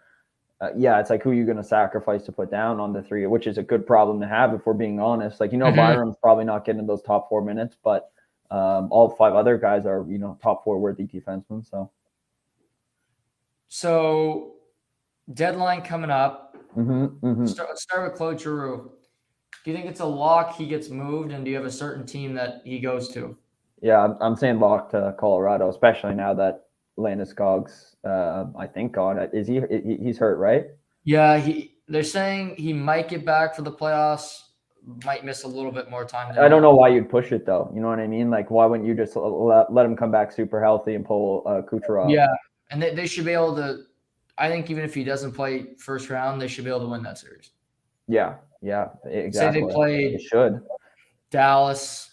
yeah, it's like who you're going to sacrifice to put down on the 3, which is a good problem to have if we're being honest. Like, Byram's probably not getting those top 4 minutes, but all 5 other guys are, top 4 worthy defensemen. So deadline coming up. Let's start with Claude Giroux. Do you think it's a lock he gets moved, and do you have a certain team that he goes to? Yeah, I'm saying lock to Colorado, especially now that Landeskog's, I think, is he's hurt, right? Yeah, they're saying he might get back for the playoffs, might miss a little bit more time. I don't know why you'd push it though. You know what I mean? Like, why wouldn't you just let him come back super healthy and pull Kucherov? Yeah, and they should be able to. I think even if he doesn't play first round, they should be able to win that series. Yeah, exactly. Say they played Dallas.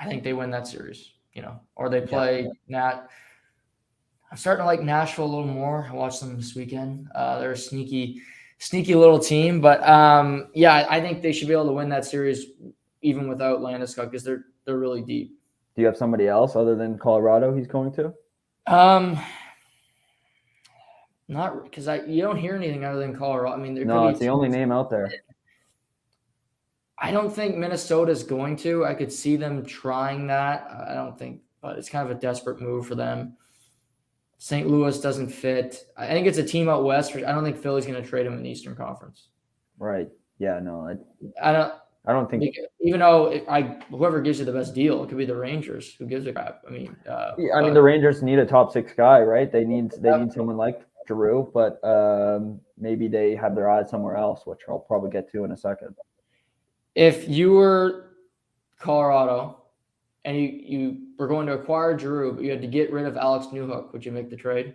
I think they win that series, or they play Nat. I'm starting to like Nashville a little more. I watched them this weekend. They're a sneaky little team, but yeah, I think they should be able to win that series even without Landeskog because they're really deep. Do you have somebody else other than Colorado he's going to? Not because you don't hear anything other than Colorado. I mean, it's the only name out there. I don't think Minnesota's going to. I could see them trying that. I don't think, but it's kind of a desperate move for them. St. Louis doesn't fit. I think it's a team out west. I don't think Philly's going to trade him in the Eastern Conference. Right. Yeah. No. I don't think. Even though whoever gives you the best deal, it could be the Rangers. Who gives a crap? I mean, the Rangers need a top 6 guy, right? They need someone like Giroux, but maybe they have their eyes somewhere else, which I'll probably get to in a second. If you were Colorado and you were going to acquire Giroux, but you had to get rid of Alex Newhook, would you make the trade?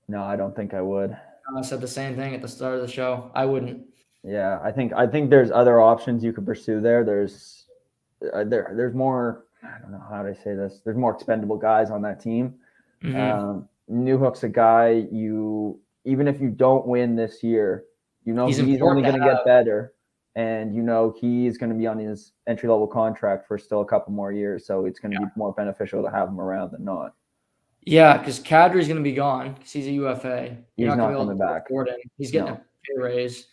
No, I don't think I would. I said the same thing at the start of the show. I wouldn't. Yeah, I think there's other options you could pursue there. There's more. I don't know how to say this. There's more expendable guys on that team. Mm-hmm. Newhook's a guy even if you don't win this year, he's only going to get better, and he's going to be on his entry-level contract for still a couple more years. So it's going to be more beneficial to have him around than not. Yeah, because Kadri's going to be gone because he's a UFA. He's not coming back. He's getting a pay raise.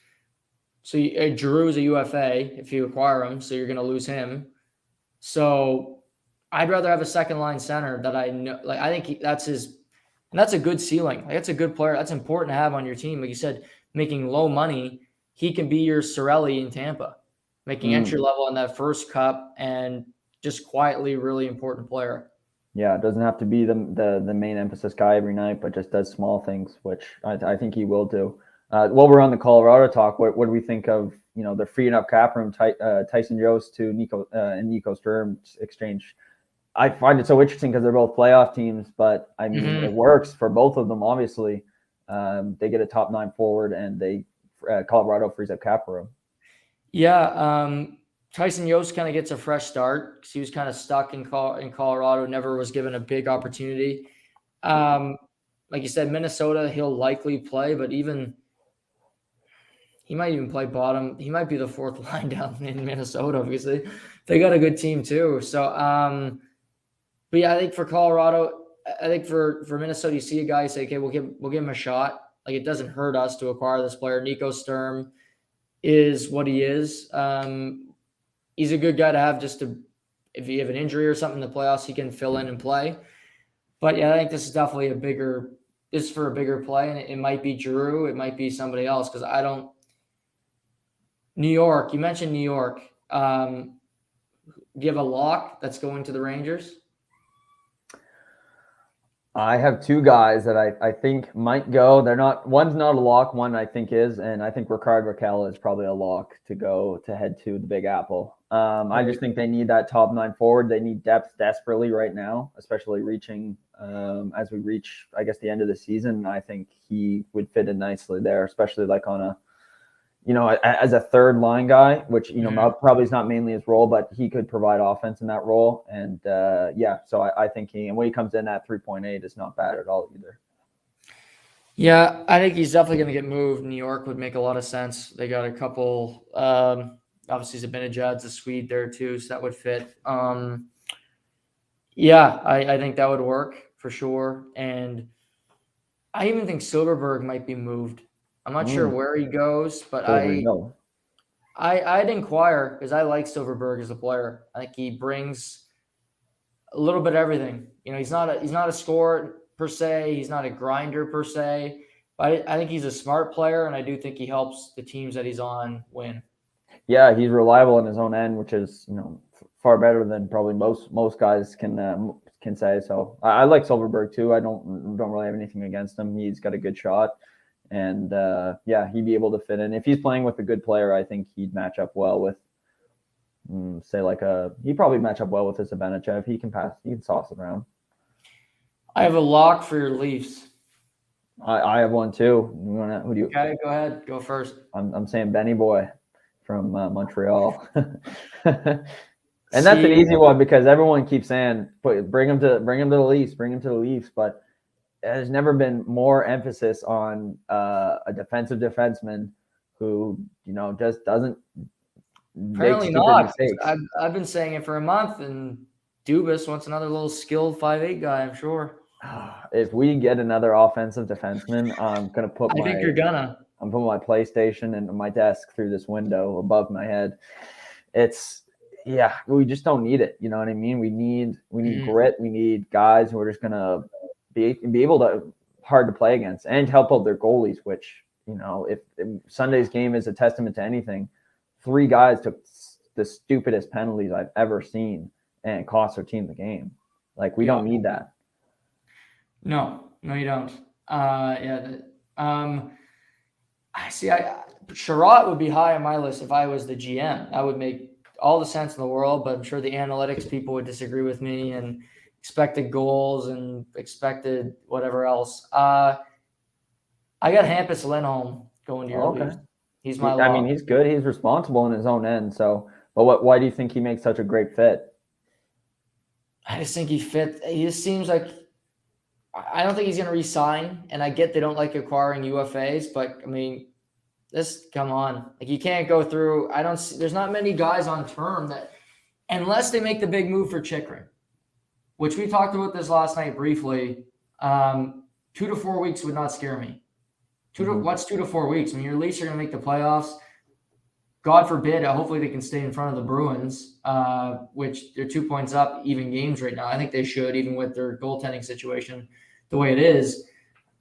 So Giroux's a UFA if you acquire him, so you're going to lose him. So I'd rather have a second-line center that I know. Like I think that's a good ceiling. Like that's a good player. That's important to have on your team. Like you said, making low money, he can be your Cirelli in Tampa, making entry level in that first cup and just quietly really important player. Yeah, it doesn't have to be the main emphasis guy every night, but just does small things, which I think he will do. While we're on the Colorado talk, what do we think of the freeing up cap room, Tyson Jost to Nico Sturm's exchange? I find it so interesting because they're both playoff teams, but I mean it works for both of them. Obviously, they get a top 9 forward, and Colorado frees up cap room. Yeah. Tyson Jost kind of gets a fresh start because he was kind of stuck in Colorado, never was given a big opportunity. Like you said, Minnesota, he'll likely play, but he might even play bottom. He might be the 4th line down in Minnesota, obviously. They got a good team too. So, but yeah, I think for Colorado, I think for Minnesota, you see a guy say, okay, we'll give him a shot. Like it doesn't hurt us to acquire this player. Nico Sturm is what he is. He's a good guy to have if you have an injury or something in the playoffs, he can fill in and play. But yeah, I think this is definitely for a bigger play, and it might be Giroux, it might be somebody else because New York. You mentioned New York. Do you have a lock that's going to the Rangers? I have 2 guys that I think might go. One's not a lock, one I think is, and I think Rickard Rakell is probably a lock to head to the Big Apple. I just think they need that top 9 forward. They need depth desperately right now, especially as we reach, I guess, the end of the season. I think he would fit in nicely there, especially like on a, as a 3rd line guy, which, probably is not mainly his role, but he could provide offense in that role. And so I think when he comes in at 3.8, it's not bad at all either. Yeah, I think he's definitely going to get moved. New York would make a lot of sense. They got a couple, obviously Zibanejad's a Swede there too, so that would fit. Yeah, I think that would work for sure. And I even think Silverberg might be moved. I'm not sure where he goes, but I'd inquire because I like Silverberg as a player. I think he brings a little bit of everything. He's not a scorer per se. He's not a grinder per se. But I think he's a smart player, and I do think he helps the teams that he's on win. Yeah, he's reliable in his own end, which is far better than probably most guys can say. So I like Silverberg too. I don't really have anything against him. He's got a good shot. And he'd be able to fit in. If he's playing with a good player, I think he'd match up well with, he'd probably match up well with a Zibanejad. He can sauce it around. I have a lock for your Leafs. I have one too. Who do you? Okay, go ahead. Go first. I'm saying Benny Boy from Montreal. And that's an easy one because everyone keeps saying, bring him to the Leafs, but there's never been more emphasis on a defensive defenseman who, just doesn't make stupid mistakes. I've been saying it for a month, and Dubas wants another little skilled 5'8" guy, I'm sure. If we get another offensive defenseman, I'm gonna put I think you're gonna. I'm putting my PlayStation and my desk through this window above my head. We just don't need it. You know what I mean? We need grit. We need guys who are just gonna be able to hard to play against and help out their goalies. Which, you know, if Sunday's game is a testament to anything, 3 guys took the stupidest penalties I've ever seen and cost their team the game. Like, we don't need that. No, you don't. Gerard would be high on my list if I was the GM. That would make all the sense in the world, but I'm sure the analytics people would disagree with me, and expected goals and expected whatever else. I got Hampus Lindholm going to your league. He's my lock. I mean, he's good. He's responsible in his own end. So, but why do you think he makes such a great fit? I just think he just seems like, I don't think he's going to re-sign, and I get they don't like acquiring UFAs, but I mean, come on. Like, you can't go through, there's not many guys on term that, unless they make the big move for Chychrun, which we talked about this last night briefly, 2 to 4 weeks would not scare me. What's 2 to 4 weeks? I mean, your Leafs are going to make the playoffs. God forbid, hopefully they can stay in front of the Bruins, which they're 2 points up, even games right now. I think they should, even with their goaltending situation the way it is.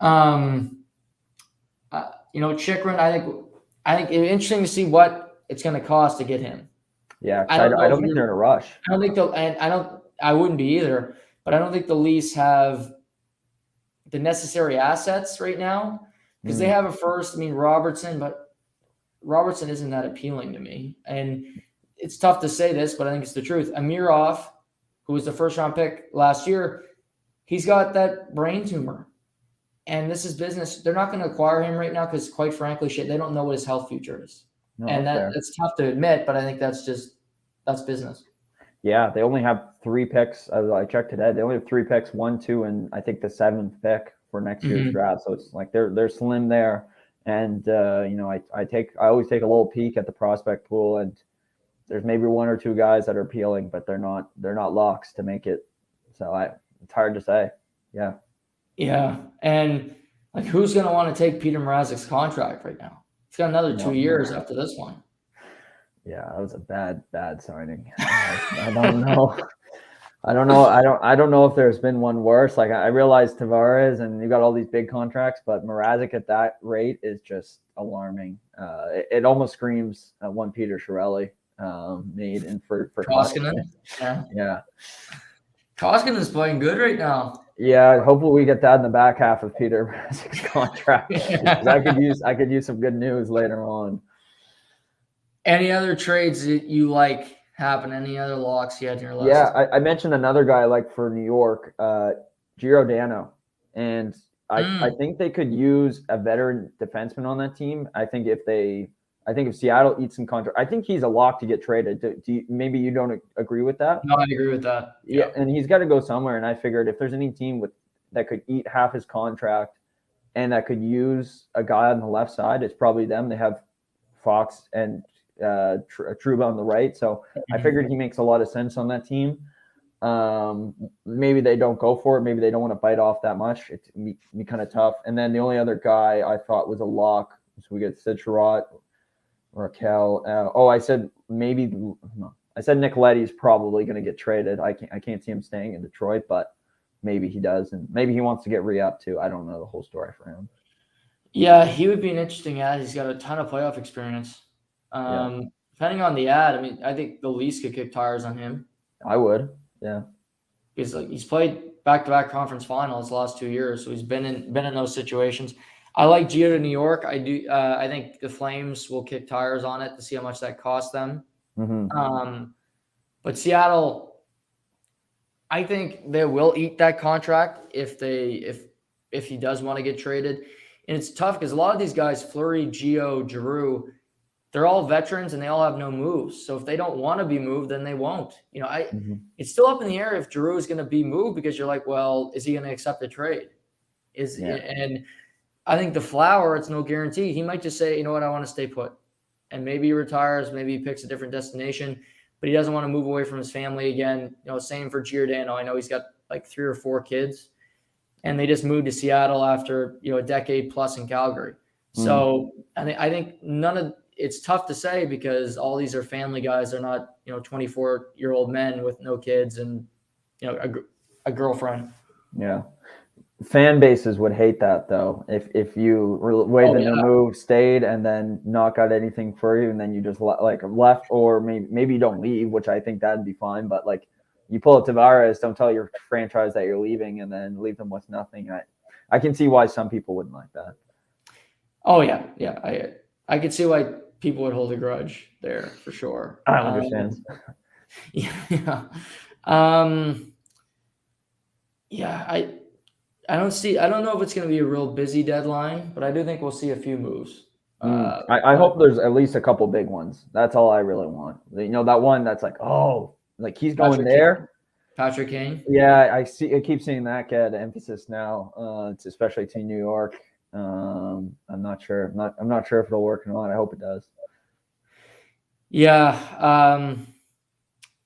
Chychrun, I think it's interesting to see what it's going to cost to get him. Yeah, I don't think they're in a rush. I wouldn't be either, but I don't think the Leafs have the necessary assets right now, because they have a first. I mean, Robertson, but Robertson isn't that appealing to me. And it's tough to say this, but I think it's the truth. Amirov, who was the first-round pick last year, he's got that brain tumor. And this is business. They're not going to acquire him right now because, quite frankly, they don't know what his health future is. No, and that's tough to admit, but I think that's business. Yeah, they only have 3 picks. I checked today. They only have 3 picks, 1, 2, and I think the 7th pick for next year's draft. So it's like they're slim there. And I always take a little peek at the prospect pool, and there's maybe 1 or 2 guys that are appealing, but they're not locks to make it. So it's hard to say. Yeah. Yeah, and like, who's going to want to take Peter Mrazek's contract right now? He's got another 2 years after this one. Yeah, that was a bad signing. I don't know. I don't know if there's been one worse. Like, I realize Tavares and you got all these big contracts, but Mrazek at that rate is just alarming. It almost screams one Peter Chiarelli made in for Koskinen. Yeah. Koskinen's playing good right now. Yeah, hopefully we get that in the back half of Peter Mrazek's contract. I could use some good news later on. Any other trades that you like happen? Any other locks you had in your list? Yeah, I mentioned another guy like for New York, Giordano, and I think they could use a veteran defenseman on that team. I think if Seattle eats some contract, I think he's a lock to get traded. Maybe you don't agree with that? No, I agree with that. Yeah, and he's got to go somewhere. And I figured if there's any team that could eat half his contract and that could use a guy on the left side, it's probably them. They have Fox and Trouba on the right, so I figured he makes a lot of sense on that team. Maybe they don't go for it. Maybe they don't want to bite off that much. It's be kind of tough. And then the only other guy I thought was a lock, so we get Sid Sherratt, Raquel. I said Nick Leddy's probably going to get traded. I can't see him staying in Detroit, but maybe he does, and maybe he wants to get re-up too. I don't know the whole story for him. Yeah, he would be an interesting ad. He's got a ton of playoff experience. Depending on the ad, I mean, I think the Leafs could kick tires on him. I would, yeah. Because he's played back-to-back conference finals the last 2 years, so he's been in those situations. I like Gio to New York. I do. I think the Flames will kick tires on it to see how much that costs them. But Seattle, I think they will eat that contract if he does want to get traded. And it's tough because a lot of these guys, Fleury, Gio, Giroux, they're all veterans and they all have no moves. So if they don't want to be moved, then they won't. It's still up in the air if Giroux is going to be moved, because you're like, well, is he going to accept the trade? And I think the Flower, it's no guarantee. He might just say, you know what, I want to stay put. And maybe he retires, maybe he picks a different destination, but he doesn't want to move away from his family again. Same for Giordano. I know he's got like 3 or 4 kids, and they just moved to Seattle after, a decade plus in Calgary. So I think it's tough to say because all these are family guys. They're not, 24-year-old men with no kids and, a girlfriend. Yeah. Fan bases would hate that though. If you waited in the move, stayed, and then not got anything for you, and then you just left, or maybe you don't leave, which I think that'd be fine. But like you pull a Tavares, don't tell your franchise that you're leaving, and then leave them with nothing. I can see why some people wouldn't like that. Oh yeah. I could see why people would hold a grudge there for sure. I understand. Yeah. I don't know if it's going to be a real busy deadline, but I do think we'll see a few moves. I hope there's at least a couple big ones. That's all I really want. That one that's like, oh, like he's going there. Patrick Kane. Yeah, I keep seeing that get emphasis now, especially to New York. I'm not sure. I'm not sure if it'll work or not. I hope it does. Yeah.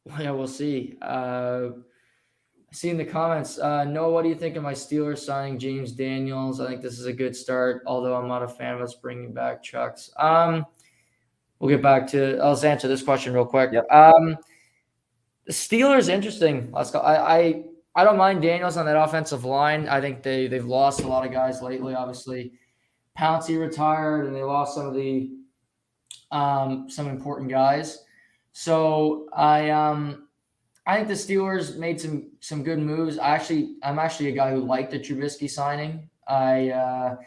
We'll see. I see in the comments, Noah, what do you think of my Steelers signing James Daniels? I think this is a good start, although I'm not a fan of us bringing back Chucks. We'll get back to – I'll just answer this question real quick. Yep. The Steelers, interesting. Let's go. I don't mind Daniels on that offensive line. I think they've lost a lot of guys lately. Obviously, Pouncey retired, and they lost some of the some important guys. So I think the Steelers made some good moves. I'm actually a guy who liked the Trubisky signing. I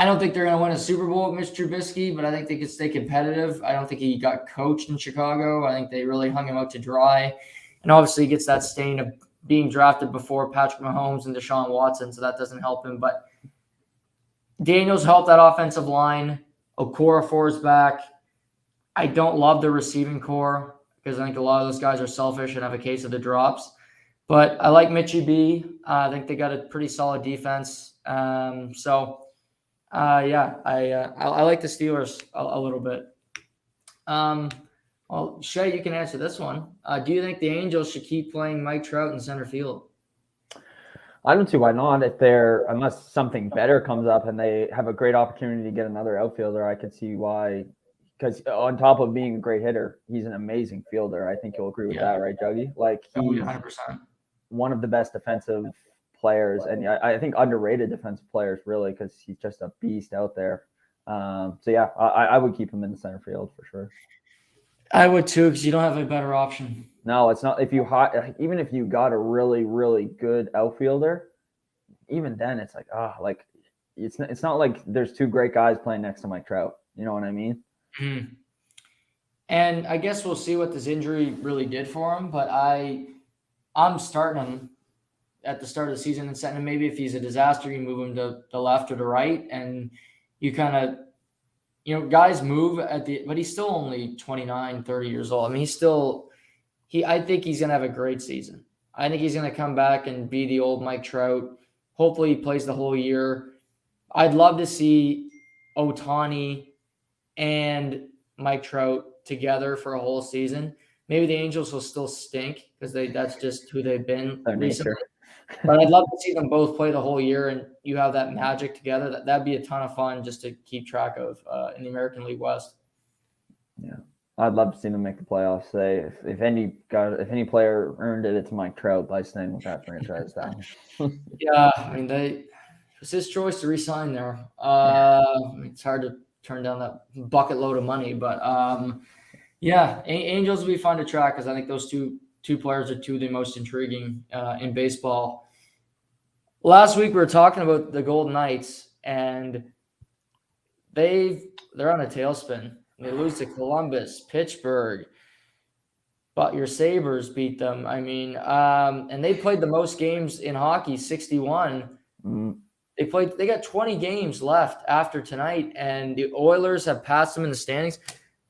don't think they're going to win a Super Bowl with Mitch Trubisky, but I think they could stay competitive. I don't think he got coached in Chicago. I think they really hung him out to dry. And obviously he gets that stain of being drafted before Patrick Mahomes and Deshaun Watson, so that doesn't help him. But Daniels helped that offensive line. Okorafor is back. I don't love the receiving core, because I think a lot of those guys are selfish and have a case of the drops. But I like Mitchie B. I think they got a pretty solid defense. I like the Steelers a little bit. Well, Shay, you can answer this one. Do you think the Angels should keep playing Mike Trout in center field? I don't see why not. Unless something better comes up and they have a great opportunity to get another outfielder, I could see why. Because on top of being a great hitter, he's an amazing fielder. I think you'll agree with that, right, Juggy? Like he's 100%. One of the best defensive players, and I think underrated defensive players, really, because he's just a beast out there. I would keep him in the center field for sure. I would too, because you don't have a better option. No, it's not. Even if you got a really, really good outfielder, even then it's like it's not like there's two great guys playing next to Mike Trout. You know what I mean? Mm-hmm. And I guess we'll see what this injury really did for him, but I'm starting him at the start of the season and setting him. Maybe if he's a disaster, you move him to the left or the right, and you kind of, guys move but he's still only 29, 30 years old. I mean, I think he's going to have a great season. I think he's going to come back and be the old Mike Trout. Hopefully he plays the whole year. I'd love to see Ohtani and Mike Trout together for a whole season. Maybe the Angels will still stink because that's just who they've been recently. But I'd love to see them both play the whole year and you have that magic together. That'd be a ton of fun just to keep track of in the American League West. Yeah, I'd love to see them make the playoffs. If any player earned it, it's Mike Trout by staying with that franchise down. Yeah, I mean it's his choice to re-sign there. It's hard to turn down that bucket load of money, but Angels will be fun to track because I think those two players are two of the most intriguing in baseball. Last week we were talking about the Golden Knights, and they're on a tailspin. They lose to Columbus, Pittsburgh, but your Sabres beat them. I mean, and they played the most games in hockey, 61. Mm-hmm. They got 20 games left after tonight, and the Oilers have passed them in the standings.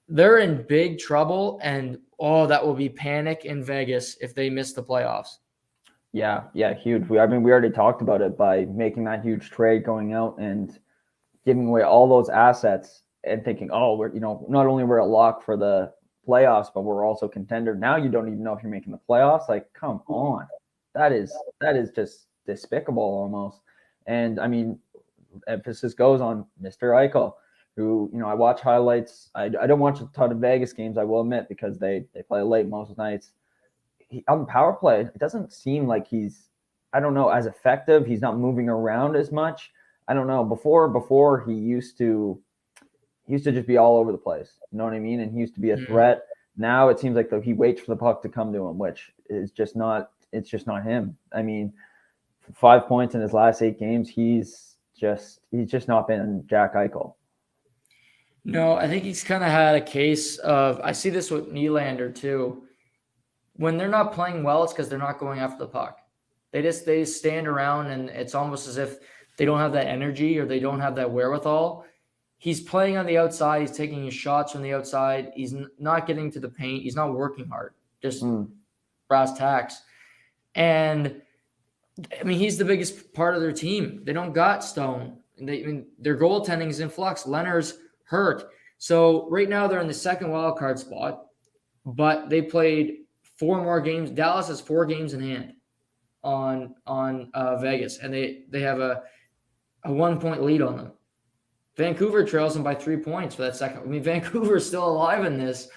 They're in big trouble, and that will be panic in Vegas if they miss the playoffs. Yeah, huge. We already talked about it by making that huge trade, going out and giving away all those assets and thinking, we're not only we're a lock for the playoffs, but we're also contender. Now you don't even know if you're making the playoffs. Like, come on, that is just despicable almost. And I mean, emphasis goes on Mr. Eichel, who, I watch highlights. I don't watch a ton of Vegas games, I will admit, because they play late most nights. On the power play, it doesn't seem like he's, I don't know, as effective. He's not moving around as much. I don't know. Before he used to just be all over the place. You know what I mean? And he used to be a threat. Now it seems like he waits for the puck to come to him, which is just not. It's just not him. I mean, 5 points in his last 8 games. He's just not been Jack Eichel. No, I think he's kind of had a case of. I see this with Nylander too. When they're not playing well, it's because they're not going after the puck. They stand around, and it's almost as if they don't have that energy or they don't have that wherewithal. He's playing on the outside. He's taking his shots from the outside. He's not getting to the paint. He's not working hard. Just brass tacks. And, I mean, he's the biggest part of their team. They don't got Stone. Their goaltending is in flux. Leonard's hurt. So right now they're in the second wild card spot, but they played 4 more games. Dallas has 4 games in hand on Vegas, and they have a 1-point lead on them. Vancouver trails them by 3 points for that second. I mean, Vancouver is still alive in this.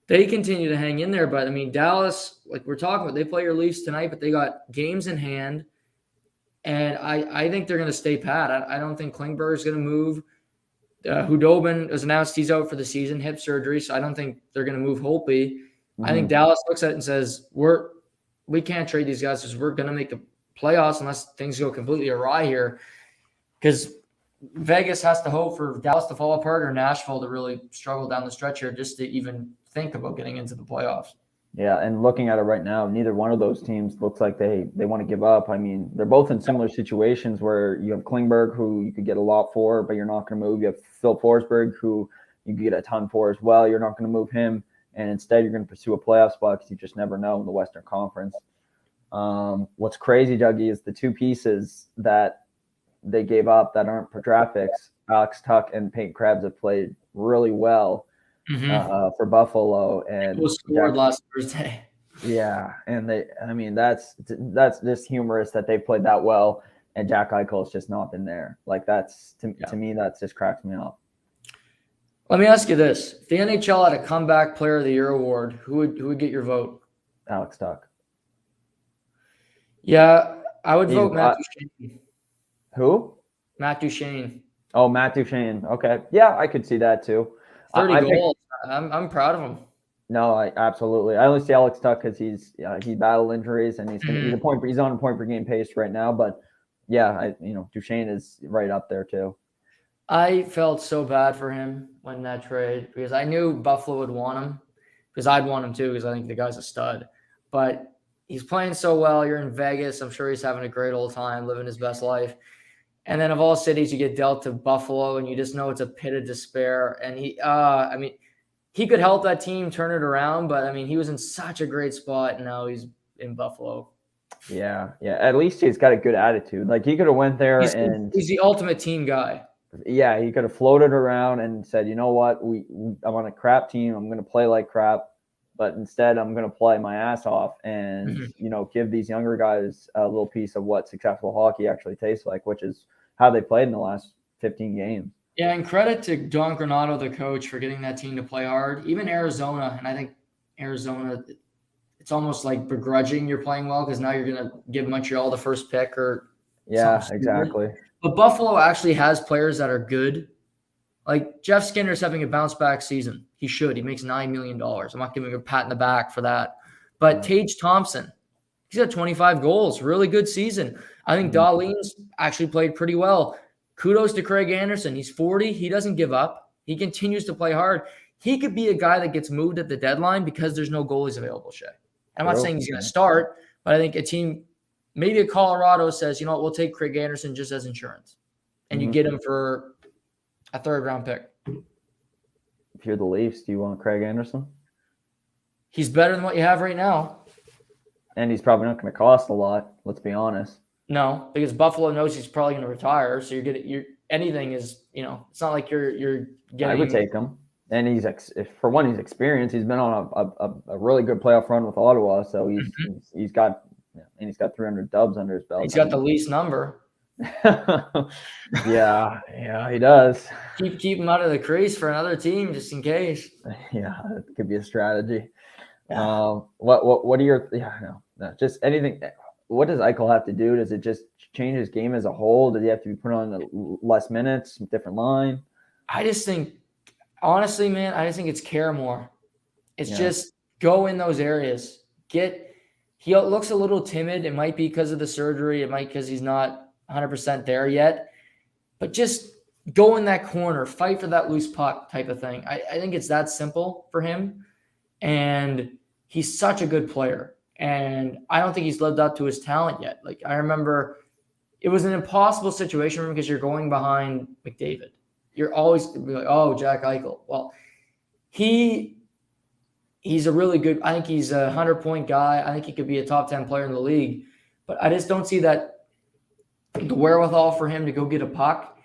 They continue to hang in there, but I mean, Dallas, like we're talking about, they play your Leafs tonight, but they got games in hand, and I think they're going to stay pat. I don't think Klingberg is going to move. Hudobin was announced he's out for the season, hip surgery, so I don't think they're going to move Holtby. I think Dallas looks at it and says, we can't trade these guys because we're going to make the playoffs unless things go completely awry here. Because Vegas has to hope for Dallas to fall apart or Nashville to really struggle down the stretch here just to even think about getting into the playoffs. Yeah, and looking at it right now, neither one of those teams looks like they want to give up. I mean, they're both in similar situations where you have Klingberg, who you could get a lot for, but you're not going to move. You have Phil Forsberg, who you could get a ton for as well. You're not going to move him. And instead, you're going to pursue a playoff spot because you just never know in the Western Conference. What's crazy, Dougie, is the 2 pieces that they gave up that aren't for draft picks. Alex Tuck and Peyton Krebs have played really well for Buffalo. And Poole scored last Thursday. Yeah, and that's just humorous that they played that well, and Jack Eichel's just not been there. Like to me, that just cracks me up. Let me ask you this: if the NHL had a Comeback Player of the Year award, who would get your vote? Alex Tuck. Yeah, I would vote Matt Duchene. Who? Matt Duchene. Oh, Matt Duchene. Okay, yeah, I could see that too. 30 goals. I'm proud of him. No, absolutely. I only see Alex Tuck because he battled injuries and he's on a point per game pace right now. But yeah, Duchene is right up there too. I felt so bad for him when that trade because I knew Buffalo would want him because I'd want him too because I think the guy's a stud. But he's playing so well. You're in Vegas. I'm sure he's having a great old time, living his best life. And then of all cities, you get dealt to Buffalo, and you just know it's a pit of despair. And he could help that team turn it around, but I mean, he was in such a great spot, and now he's in Buffalo. Yeah. At least he's got a good attitude. Like he could have went there he's the ultimate team guy. Yeah, he could have floated around and said, you know what, I'm on a crap team. I'm going to play like crap, but instead I'm going to play my ass off and give these younger guys a little piece of what successful hockey actually tastes like, which is how they played in the last 15 games. Yeah, and credit to Don Granato, the coach, for getting that team to play hard. Even Arizona, and I think Arizona, it's almost like begrudging you're playing well because now you're going to give Montreal the first pick or exactly. But Buffalo actually has players that are good. Like Jeff Skinner's having a bounce back season. He should. He makes $9 million. I'm not giving him a pat in the back for that. But Tage Thompson, he's got 25 goals. Really good season. I think Dahlin's actually played pretty well. Kudos to Craig Anderson. He's 40. He doesn't give up. He continues to play hard. He could be a guy that gets moved at the deadline because there's no goalies available, Shay. I'm not saying he's going to start, but I think a team, maybe a Colorado says, you know what, we'll take Craig Anderson just as insurance. And you get him for a 3rd-round pick. If you're the Leafs, do you want Craig Anderson? He's better than what you have right now. And he's probably not going to cost a lot, let's be honest. No, because Buffalo knows he's probably going to retire. So anything is, it's not like you're getting. I would take him. And he's experienced. He's been on a really good playoff run with Ottawa. So he's got 300 dubs under his belt. He's got the least number. Yeah, he does. Keep him out of the crease for another team just in case. Yeah, it could be a strategy. Yeah. What are your no, just anything? What does Eichel have to do? Does it just change his game as a whole? Does he have to be put on less minutes, different line? I just think, honestly, man, I just think it's care more. It's Yeah. just go in those areas. He looks a little timid. It might be because of the surgery. It might because he's not 100% there yet. But just go in that corner, fight for that loose puck type of thing. I think it's that simple for him. And he's such a good player. And I don't think he's lived up to his talent yet. Like, I remember it was an impossible situation for him because you're going behind McDavid. You're always going to be like, oh, Jack Eichel. Well, he's a really good, I think he's a 100-point guy. I think he could be a top 10 player in the league. But I just don't see the wherewithal for him to go get a puck.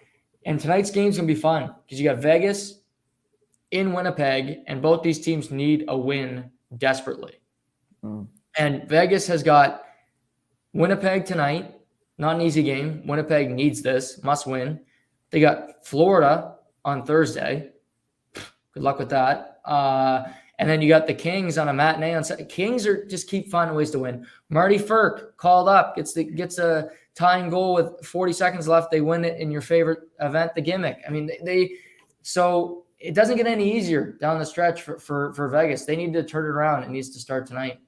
And tonight's game's going to be fun because you got Vegas in Winnipeg, and both these teams need a win desperately. And Vegas has got Winnipeg tonight, not an easy game. Winnipeg needs this, must win. They got Florida on Thursday. Good luck with that. And then you got the Kings on a matinee on Saturday. Kings just keep finding ways to win. Marty Ferk called up, gets a tying goal with 40 seconds left. They win it in your favorite event, the Gimmick. I mean, so it doesn't get any easier down the stretch for Vegas. They need to turn it around. It needs to start tonight.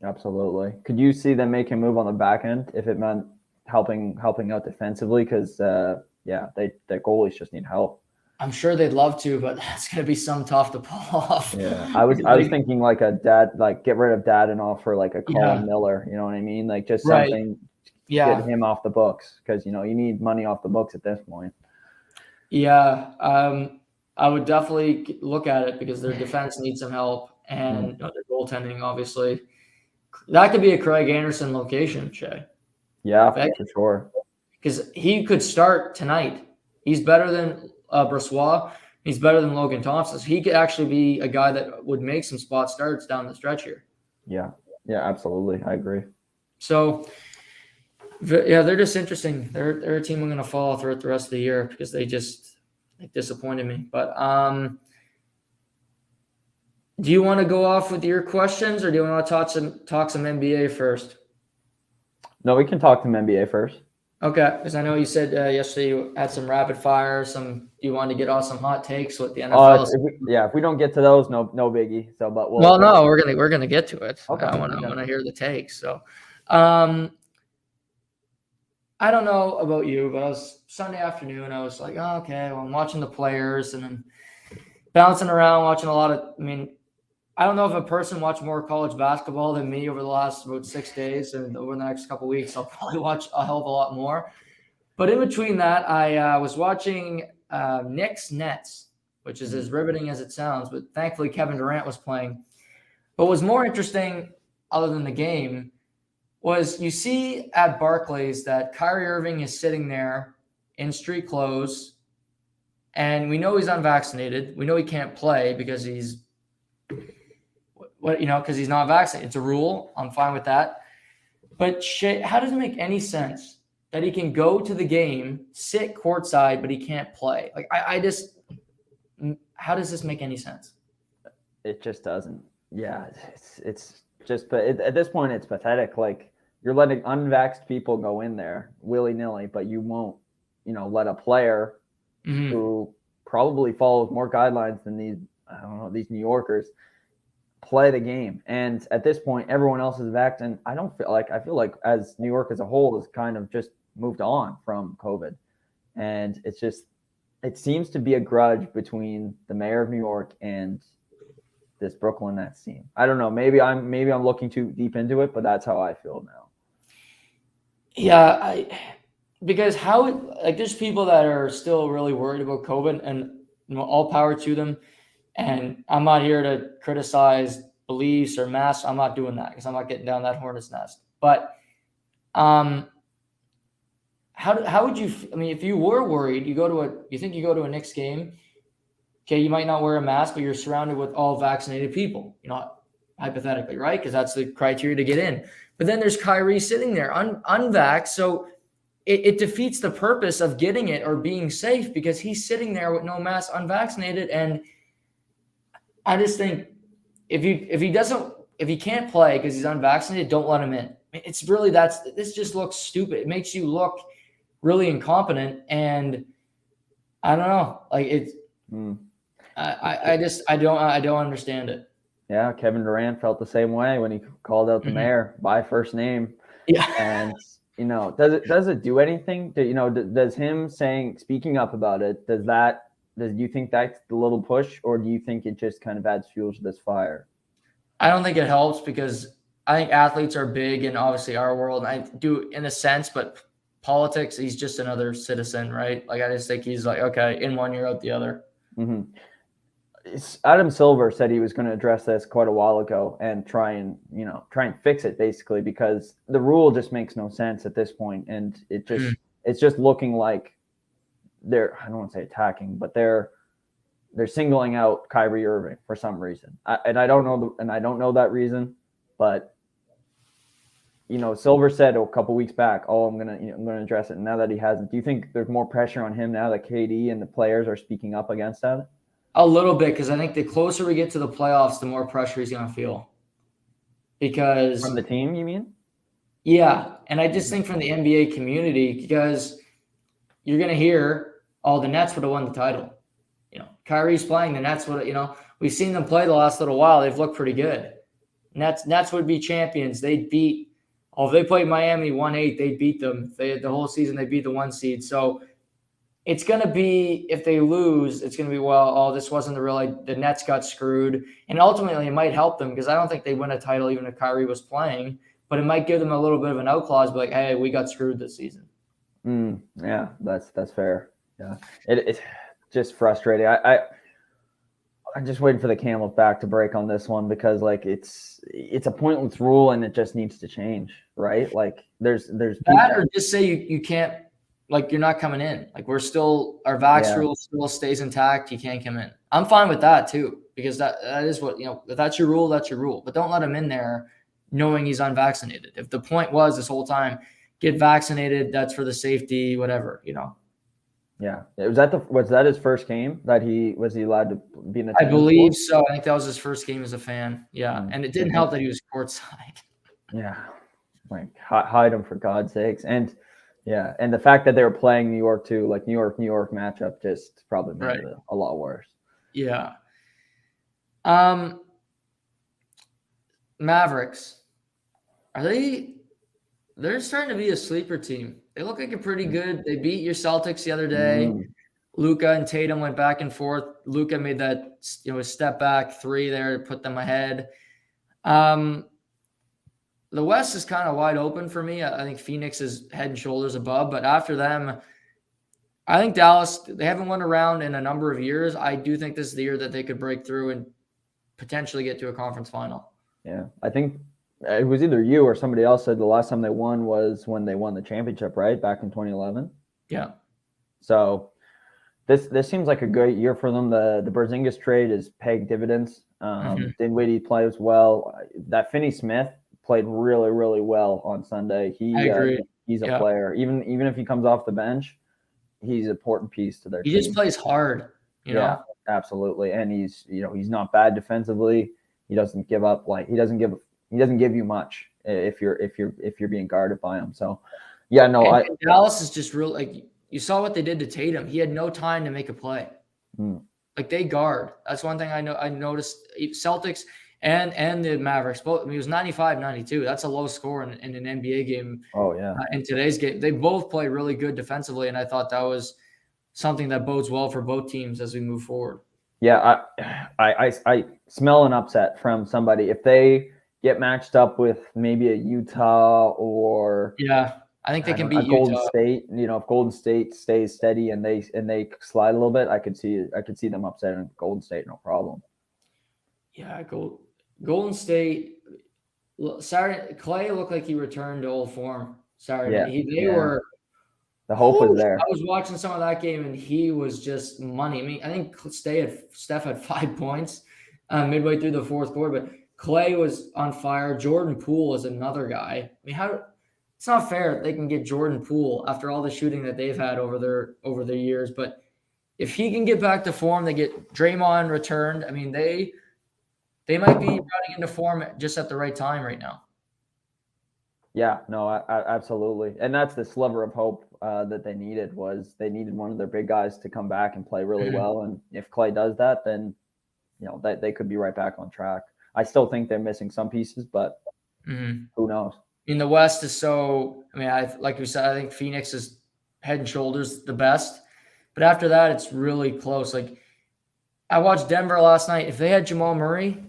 Absolutely. Could you see them make a move on the back end if it meant helping out defensively? Because their goalies just need help. I'm sure they'd love to, but that's going to be some tough to pull off. Yeah, I was thinking like a dad, like get rid of Dadonov for like a Colin Miller. You know what I mean? Like just something. Yeah. Get him off the books because you need money off the books at this point. Yeah, I would definitely look at it because their defense needs some help, and their goaltending, obviously, that could be a Craig Anderson location, Shay. Yeah, for sure. Because he could start tonight. He's better than Brossoit. He's better than Logan Thompson. So he could actually be a guy that would make some spot starts down the stretch here. Yeah, absolutely. I agree. So, yeah, they're just interesting. They're a team I'm going to follow throughout the rest of the year because they disappointed me. But do you want to go off with your questions, or do you want to talk some NBA first? No, we can talk some NBA first. Okay, because I know you said yesterday you had some rapid fire. You wanted to get off some hot takes with the NFL. If we don't get to those, no biggie. So, but no, we're gonna get to it. Okay, I want to hear the takes. So, I don't know about you, but I was Sunday afternoon. I was like, oh, okay, well, I'm watching the players and then bouncing around, watching a lot of. I mean, I don't know if a person watched more college basketball than me over the last about 6 days, and over the next couple of weeks, I'll probably watch a hell of a lot more. But in between that, I was watching Knicks Nets, which is as riveting as it sounds. But thankfully, Kevin Durant was playing. But what was more interesting, other than the game, was you see at Barclays that Kyrie Irving is sitting there in street clothes, and we know he's unvaccinated. We know he can't play because he's not vaccinated. It's a rule. I'm fine with that. But how does it make any sense that he can go to the game, sit courtside, but he can't play? Like, how does this make any sense? It just doesn't. Yeah, it's just, but at this point, it's pathetic. Like, you're letting unvaxxed people go in there willy-nilly, but you won't, let a player who probably follows more guidelines than these New Yorkers play the game. And at this point, everyone else is vaxxed, and I feel like as New York as a whole has kind of just moved on from COVID. And it seems to be a grudge between the mayor of New York and this Brooklyn Nets team. I don't know. Maybe I'm looking too deep into it, but that's how I feel now. Yeah, because there's people that are still really worried about COVID, and all power to them. And I'm not here to criticize beliefs or masks. I'm not doing that because I'm not getting down that hornet's nest. But how would you? I mean, if you were worried, you go to a Knicks game. Okay, you might not wear a mask, but you're surrounded with all vaccinated people. Hypothetically, right? Because that's the criteria to get in. But then there's Kyrie sitting there unvaxxed. So it defeats the purpose of getting it or being safe because he's sitting there with no mask, unvaccinated. And I just think if he can't play because he's unvaccinated, don't let him in. It's really this just looks stupid. It makes you look really incompetent, and I don't know. Like it's, I don't understand it. Yeah, Kevin Durant felt the same way when he called out the mayor by first name. Yeah, and does it do anything? Does him speaking up about it? Do you think that's the little push, or do you think it just kind of adds fuel to this fire? I don't think it helps because I think athletes are big in obviously our world. And I do in a sense, but politics, he's just another citizen, right? Like I just think he's like, okay, in one year out the other. Mm-hmm. Adam Silver said he was going to address this quite a while ago and try and fix it basically, because the rule just makes no sense at this point, and it's just looking like I don't want to say attacking, but they're singling out Kyrie Irving for some reason. I don't know that reason, but Silver said a couple weeks back, I'm gonna address it. And now that he hasn't, do you think there's more pressure on him now that KD and the players are speaking up against that? A little bit, because I think the closer we get to the playoffs, the more pressure he's going to feel. Because from the team, you mean? Yeah, and I just think from the NBA community, because you're going to hear, the Nets would have won the title. Kyrie's playing, the Nets would have, we've seen them play the last little while. They've looked pretty good. Nets would be champions. They'd beat, if they played Miami 1-8, they'd beat them. The whole season, they beat the 1 seed. So it's going to be, if they lose, it's going to be, this wasn't the Nets got screwed. And ultimately, it might help them because I don't think they win a title even if Kyrie was playing, but it might give them a little bit of an out clause, like, hey, we got screwed this season. Yeah, that's fair. Yeah, it's just frustrating. I'm just waiting for the camel's back to break on this one because, like, it's a pointless rule and it just needs to change, right? Like, there's that, or just say you can't. Like, you're not coming in. Like, our vax rule still stays intact. You can't come in. I'm fine with that too, because that is what, if that's your rule, that's your rule. But don't let him in there knowing he's unvaccinated. If the point was this whole time, get vaccinated, that's for the safety, whatever, Yeah. Was that his first game that was he allowed to be in attendance? I believe so. I think that was his first game as a fan. Yeah. And it didn't help that he was courtside. Yeah. Like, hide him for God's sakes. And yeah, and the fact that they were playing New York too, like New York matchup, just probably made it a lot worse. Yeah. Mavericks, they're starting to be a sleeper team. They look like a pretty good. They beat your Celtics the other day. Luka and Tatum went back and forth. Luka made that step back 3 there to put them ahead. The West is kind of wide open for me. I think Phoenix is head and shoulders above, but after them, I think Dallas, they haven't won a round in a number of years. I do think this is the year that they could break through and potentially get to a conference final. Yeah, I think it was either you or somebody else said the last time they won was when they won the championship, right? Back in 2011. Yeah. So this seems like a great year for them. The Porzingis trade is paying dividends. Dinwiddie plays well. That Finney Smith played really, really well on Sunday. I agree. He's a player. Even if he comes off the bench, he's an important piece to their team. He just plays hard, you know? Absolutely. And he's not bad defensively. He doesn't give up. Like, he doesn't give you much if you're being guarded by him. So yeah, no, Dallas is just real. Like, you saw what they did to Tatum. He had no time to make a play. Like, they guard. That's one thing I noticed. Celtics and the Mavericks, both. I mean, it was 95-92. That's a low score in an NBA game. Oh yeah. In today's game, they both play really good defensively, and I thought that was something that bodes well for both teams as we move forward. Yeah, I smell an upset from somebody if they get matched up with maybe a Utah or I think they can beat Golden State. If Golden State stays steady and they slide a little bit, I could see them upsetting Golden State, no problem. Yeah, Golden State. Saturday, Clay looked like he returned to old form Saturday. Were. The hope was there. I was watching some of that game, and he was just money. I mean, I think Steph had 5 points midway through the fourth quarter, but Clay was on fire. Jordan Poole is another guy. I mean, it's not fair that they can get Jordan Poole after all the shooting that they've had over their years. But if he can get back to form, they get Draymond returned. I mean, they might be running into form just at the right time right now. Yeah, no, absolutely. And that's the sliver of hope that they needed was they needed one of their big guys to come back and play really well. And if Clay does that, then, they could be right back on track. I still think they're missing some pieces, but who knows? I mean, the West is like you said, I think Phoenix is head and shoulders the best. But after that, it's really close. Like, I watched Denver last night. If they had Jamal Murray,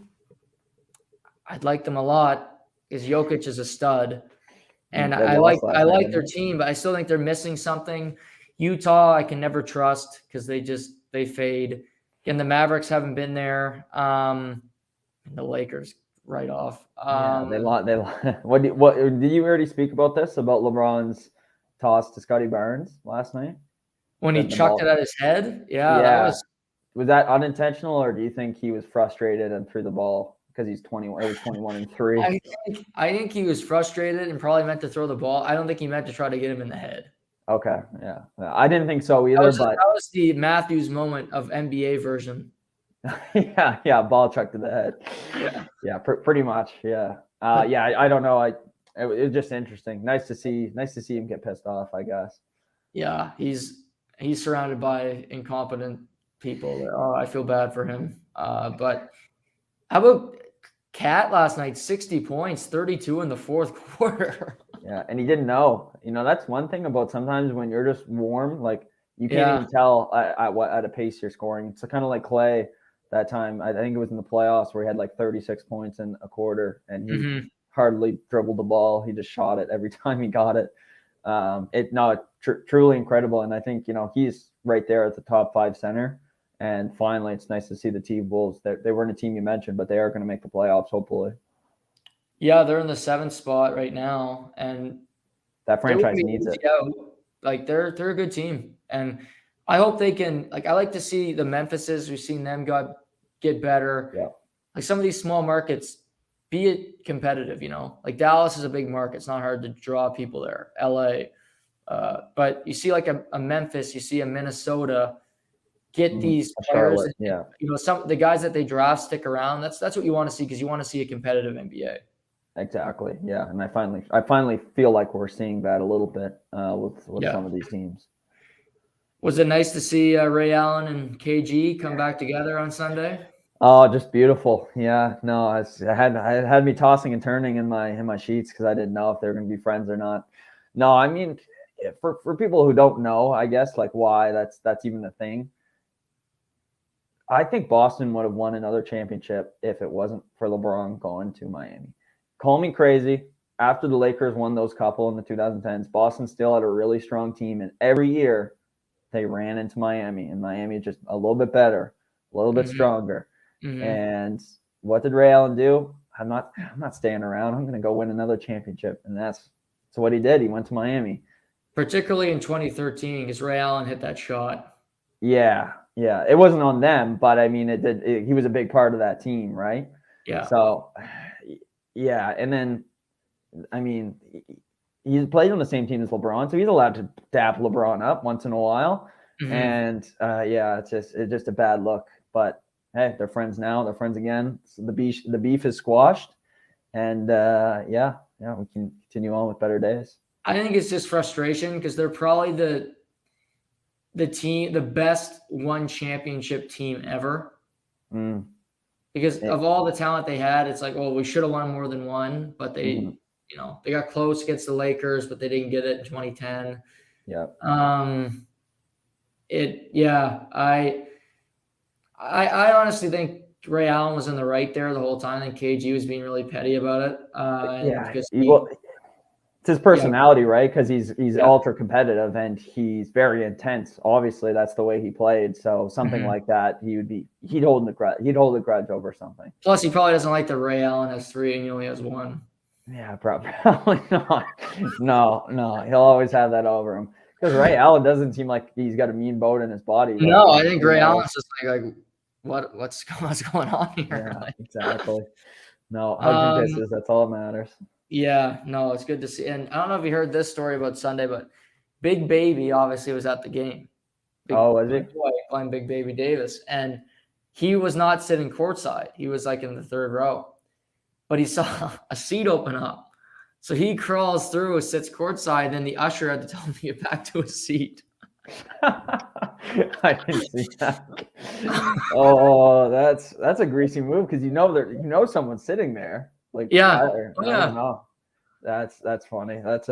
I'd like them a lot because Jokic is a stud. And I like their team, but I still think they're missing something. Utah, I can never trust because they fade. And the Mavericks haven't been there. And the Lakers right off. They lost. What did you already speak about this about LeBron's toss to Scotty Barnes last night when he chucked it at his head? Yeah. Was that unintentional, or do you think he was frustrated and threw the ball? Because he's 21. It was 21-3. I think he was frustrated and probably meant to throw the ball. I don't think he meant to try to get him in the head. Okay, yeah. I didn't think so either. That was the Matthews moment of NBA version. yeah, ball chucked to the head. Yeah, pretty much. Yeah, I don't know. It was just interesting. Nice to see him get pissed off, I guess. Yeah, he's surrounded by incompetent people. Oh, I feel bad for him. But how about Cat last night? 60 points, 32 in the fourth quarter. Yeah, and he didn't know. That's one thing about sometimes when you're just warm, like you can't even tell at a pace you're scoring. It's kind of like Clay that time. I think it was in the playoffs where he had like 36 points in a quarter, and he hardly dribbled the ball. He just shot it every time he got it. Truly incredible, and I think he's right there at the top 5 center. And finally, it's nice to see the T-Wolves. They weren't a team you mentioned, but they are going to make the playoffs, hopefully. Yeah, they're in the 7th spot right now, and that franchise needs it. Like they're a good team, and I hope they can. Like, I like to see the Memphises. We've seen them get better. Yeah. Like some of these small markets, be it competitive. Like Dallas is a big market. It's not hard to draw people there. LA, but you see like a Memphis, you see a Minnesota. Get these players, some the guys that they draft stick around. That's what you want to see because you want to see a competitive NBA. Exactly, yeah. And I finally feel like we're seeing that a little bit with some of these teams. Was it nice to see Ray Allen and KG come back together on Sunday? Oh, just beautiful. Yeah, no, it had me tossing and turning in my sheets because I didn't know if they were going to be friends or not. No, I mean, for people who don't know, I guess like why that's even a thing. I think Boston would have won another championship if it wasn't for LeBron going to Miami. Call me crazy. After the Lakers won those couple in the 2010s, Boston still had a really strong team. And every year they ran into Miami, and Miami just a little bit better, a little bit stronger. And what did Ray Allen do? I'm not staying around. I'm going to go win another championship. And that's what he did. He went to Miami. Particularly in 2013, because Ray Allen hit that shot. Yeah. Yeah, it wasn't on them, but I mean, he was a big part of that team, right? Yeah. So, yeah, and then, I mean, he's played on the same team as LeBron, so he's allowed to dap LeBron up once in a while. And it's just a bad look. But hey, they're friends now. They're friends again. So the beef is squashed, and we can continue on with better days. I think it's just frustration because they're probably the best one championship team ever. Because of all the talent they had, it's like, well, we should have won more than one, but they, they got close against the Lakers, but they didn't get it in 2010. Yeah. I honestly think Ray Allen was in the right there the whole time. I think KG was being really petty about it. It's his personality, right? Because he's ultra competitive and he's very intense. Obviously, that's the way he played. So something like that, he'd hold a grudge over something. Plus, he probably doesn't like that Ray Allen has 3 and he only has 1. Yeah, probably not. No, he'll always have that over him. Because Ray Allen doesn't seem like he's got a mean bone in his body. No, I think Ray Allen's just like what's going on here? Yeah, exactly. No, hugs and kisses. That's all that matters. Yeah, no, it's good to see. And I don't know if you heard this story about Sunday, but Big Baby obviously was at the game. Oh, was he? Big boy playing Big Baby Davis. And he was not sitting courtside. He was like in the third row. But he saw a seat open up. So he crawls through, sits courtside, and then the usher had to tell him to get back to his seat. I didn't see that. Oh, that's a greasy move because you know someone's sitting there. Like, Yeah. I don't know. That's funny. That's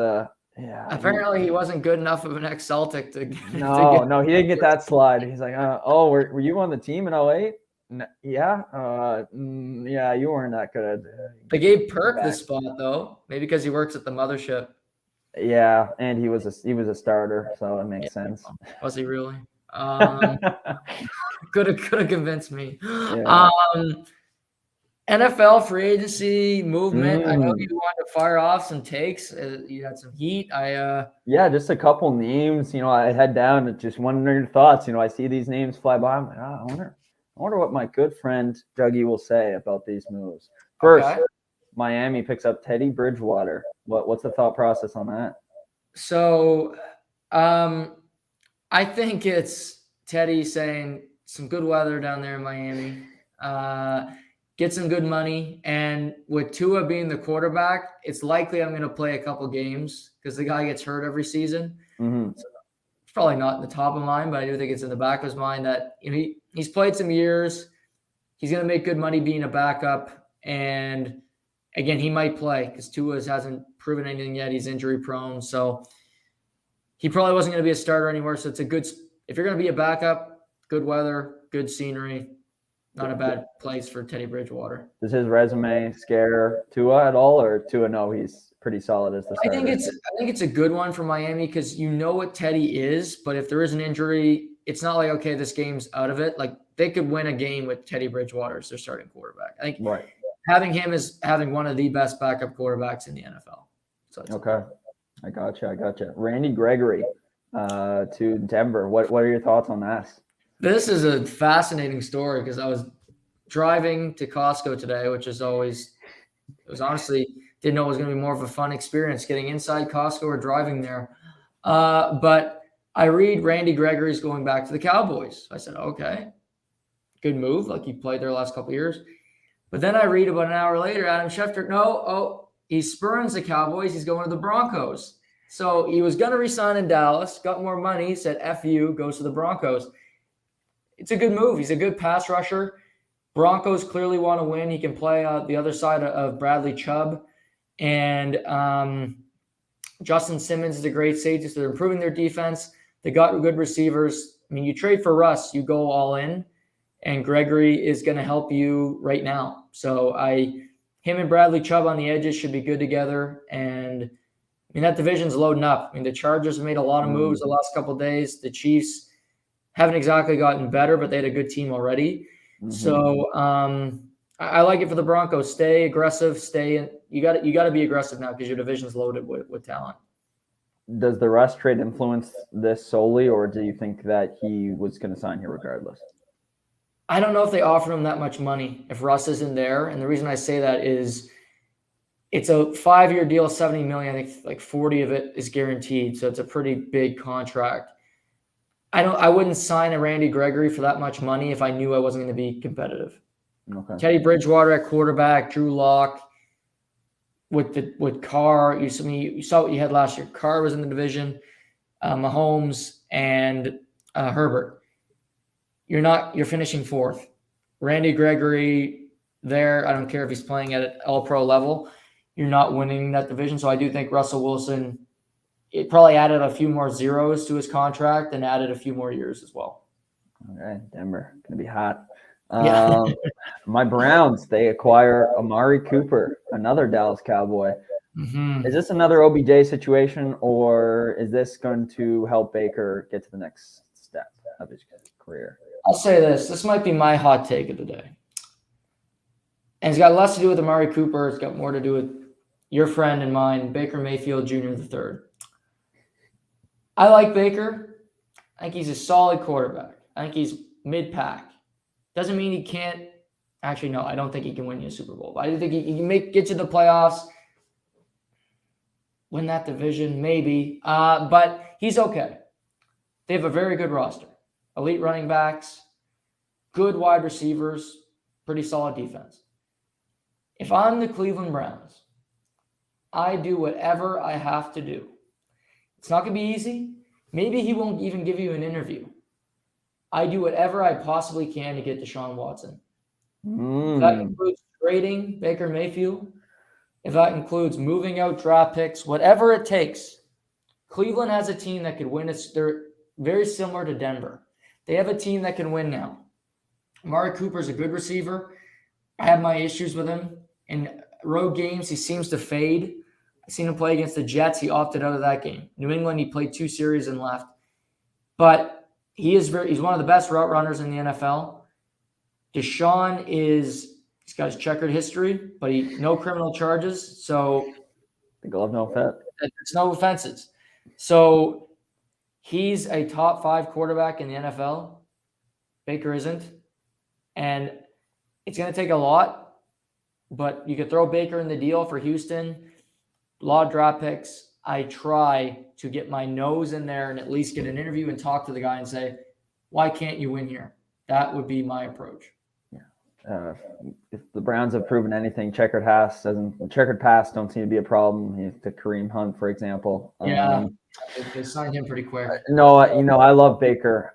yeah. Apparently he wasn't good enough of an ex-Celtic to No, he didn't get that slide. He's like, oh, were you on the team in 08? Yeah. Yeah, you weren't that good. They gave Perk the spot though, maybe because he works at the mothership. Yeah, and he was a starter, so it makes sense. Was he really? Could have convinced me. Yeah. NFL free agency movement. I know you wanted to fire off some takes. You had some heat. Yeah, just a couple names. I head down and just wondering your thoughts. I see these names fly by. I'm like, I wonder what my good friend Dougie will say about these moves. First, okay. Miami picks up Teddy Bridgewater. What's the thought process on that? So, I think it's Teddy saying some good weather down there in Miami. Get some good money. And with Tua being the quarterback, it's likely I'm going to play a couple games because the guy gets hurt every season. Mm-hmm. So it's probably not in the top of mind, but I do think it's in the back of his mind that he's played some years. He's going to make good money being a backup. And again, he might play because Tua hasn't proven anything yet. He's injury prone. So he probably wasn't going to be a starter anymore. So it's if you're going to be a backup, good weather, good scenery, not a bad place for Teddy Bridgewater. Does his resume scare Tua at all, or Tua? No, he's pretty solid as the starter. I think it's a good one for Miami because you know what Teddy is, but if there is an injury, it's not like, okay, this game's out of it. Like they could win a game with Teddy Bridgewater as their starting quarterback. I think having him is having one of the best backup quarterbacks in the NFL. So okay. I gotcha. Randy Gregory to Denver. What are your thoughts on that? This is a fascinating story because I was driving to Costco today, which is honestly didn't know it was going to be more of a fun experience getting inside Costco or driving there. But I read Randy Gregory's going back to the Cowboys. I said, okay, good move. Like he played there the last couple of years. But then I read about an hour later, Adam Schefter, he spurns the Cowboys. He's going to the Broncos. So he was going to resign in Dallas, got more money, said, F you, goes to the Broncos. It's a good move. He's a good pass rusher. Broncos clearly want to win. He can play the other side of Bradley Chubb. And Justin Simmons is a great safety. So they're improving their defense. They got good receivers. I mean, you trade for Russ, you go all in. And Gregory is going to help you right now. So him and Bradley Chubb on the edges should be good together. And I mean, that division's loading up. I mean, the Chargers have made a lot of moves the last couple of days. The Chiefs haven't exactly gotten better, but they had a good team already. Mm-hmm. So I like it for the Broncos. Stay aggressive. You got to be aggressive now because your division's loaded with talent. Does the Russ trade influence this solely, or do you think that he was going to sign here regardless? I don't know if they offered him that much money if Russ isn't there. And the reason I say that is it's a 5-year deal, $70 million. I think like 40 of it is guaranteed. So it's a pretty big contract. I wouldn't sign a Randy Gregory for that much money if I knew I wasn't going to be competitive. Okay. Teddy Bridgewater at quarterback, Drew Lock with Carr. You saw what you had last year. Carr was in the division, Mahomes and Herbert. You're finishing fourth. Randy Gregory there, I don't care if he's playing at an all-pro level. You're not winning that division. So I do think Russell Wilson, it probably added a few more zeros to his contract and added a few more years as well. All right, Denver, going to be hot. Yeah. My Browns, they acquire Amari Cooper, another Dallas Cowboy. Mm-hmm. Is this another OBJ situation, or is this going to help Baker get to the next step of his career? I'll say this might be my hot take of the day. And it's got less to do with Amari Cooper. It's got more to do with your friend and mine, Baker Mayfield Jr. III. I like Baker. I think he's a solid quarterback. I think he's mid-pack. Doesn't mean he can't. Actually, no, I don't think he can win you a Super Bowl. But I do think he can get you the playoffs. win that division? Maybe. But he's okay. They have a very good roster. Elite running backs, good wide receivers, pretty solid defense. If I'm the Cleveland Browns, I do whatever I have to do. It's not going to be easy. Maybe he won't even give you an interview. I do whatever I possibly can to get Deshaun Watson. If that includes trading Baker Mayfield, if that includes moving out draft picks, whatever it takes. Cleveland has a team that could win. They're very similar to Denver. They have a team that can win now. Amari Cooper's a good receiver. I have my issues with him. In road games, he seems to fade. I've seen him play against the Jets. He opted out of that game. New England, he played 2 series and left. But he's one of the best route runners in the NFL. Deshaun he's got his checkered history, but no criminal charges. So it's no offenses. So he's a top 5 quarterback in the NFL. Baker isn't. And it's going to take a lot, but you could throw Baker in the deal for Houston. A lot of draft picks. I try to get my nose in there and at least get an interview and talk to the guy and say, why can't you win here? That would be my approach. If the Browns have proven anything, checkered past don't seem to be a problem. To Kareem Hunt, for example. Yeah, they signed him pretty quick. No, I love Baker,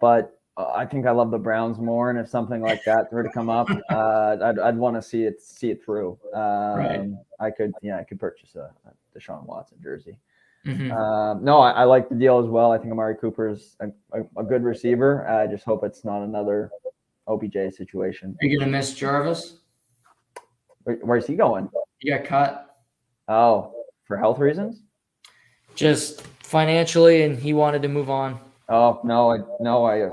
but I think I love the Browns more. And if something like that were to come up, I'd want to see it through. Right. I could purchase a Deshaun Watson jersey. Mm-hmm. No, I like the deal as well. I think Amari Cooper's a good receiver. I just hope it's not another OBJ situation. Are you going to miss Jarvis? Where's he going? He got cut. Oh, for health reasons? Just financially, and he wanted to move on. Oh, no,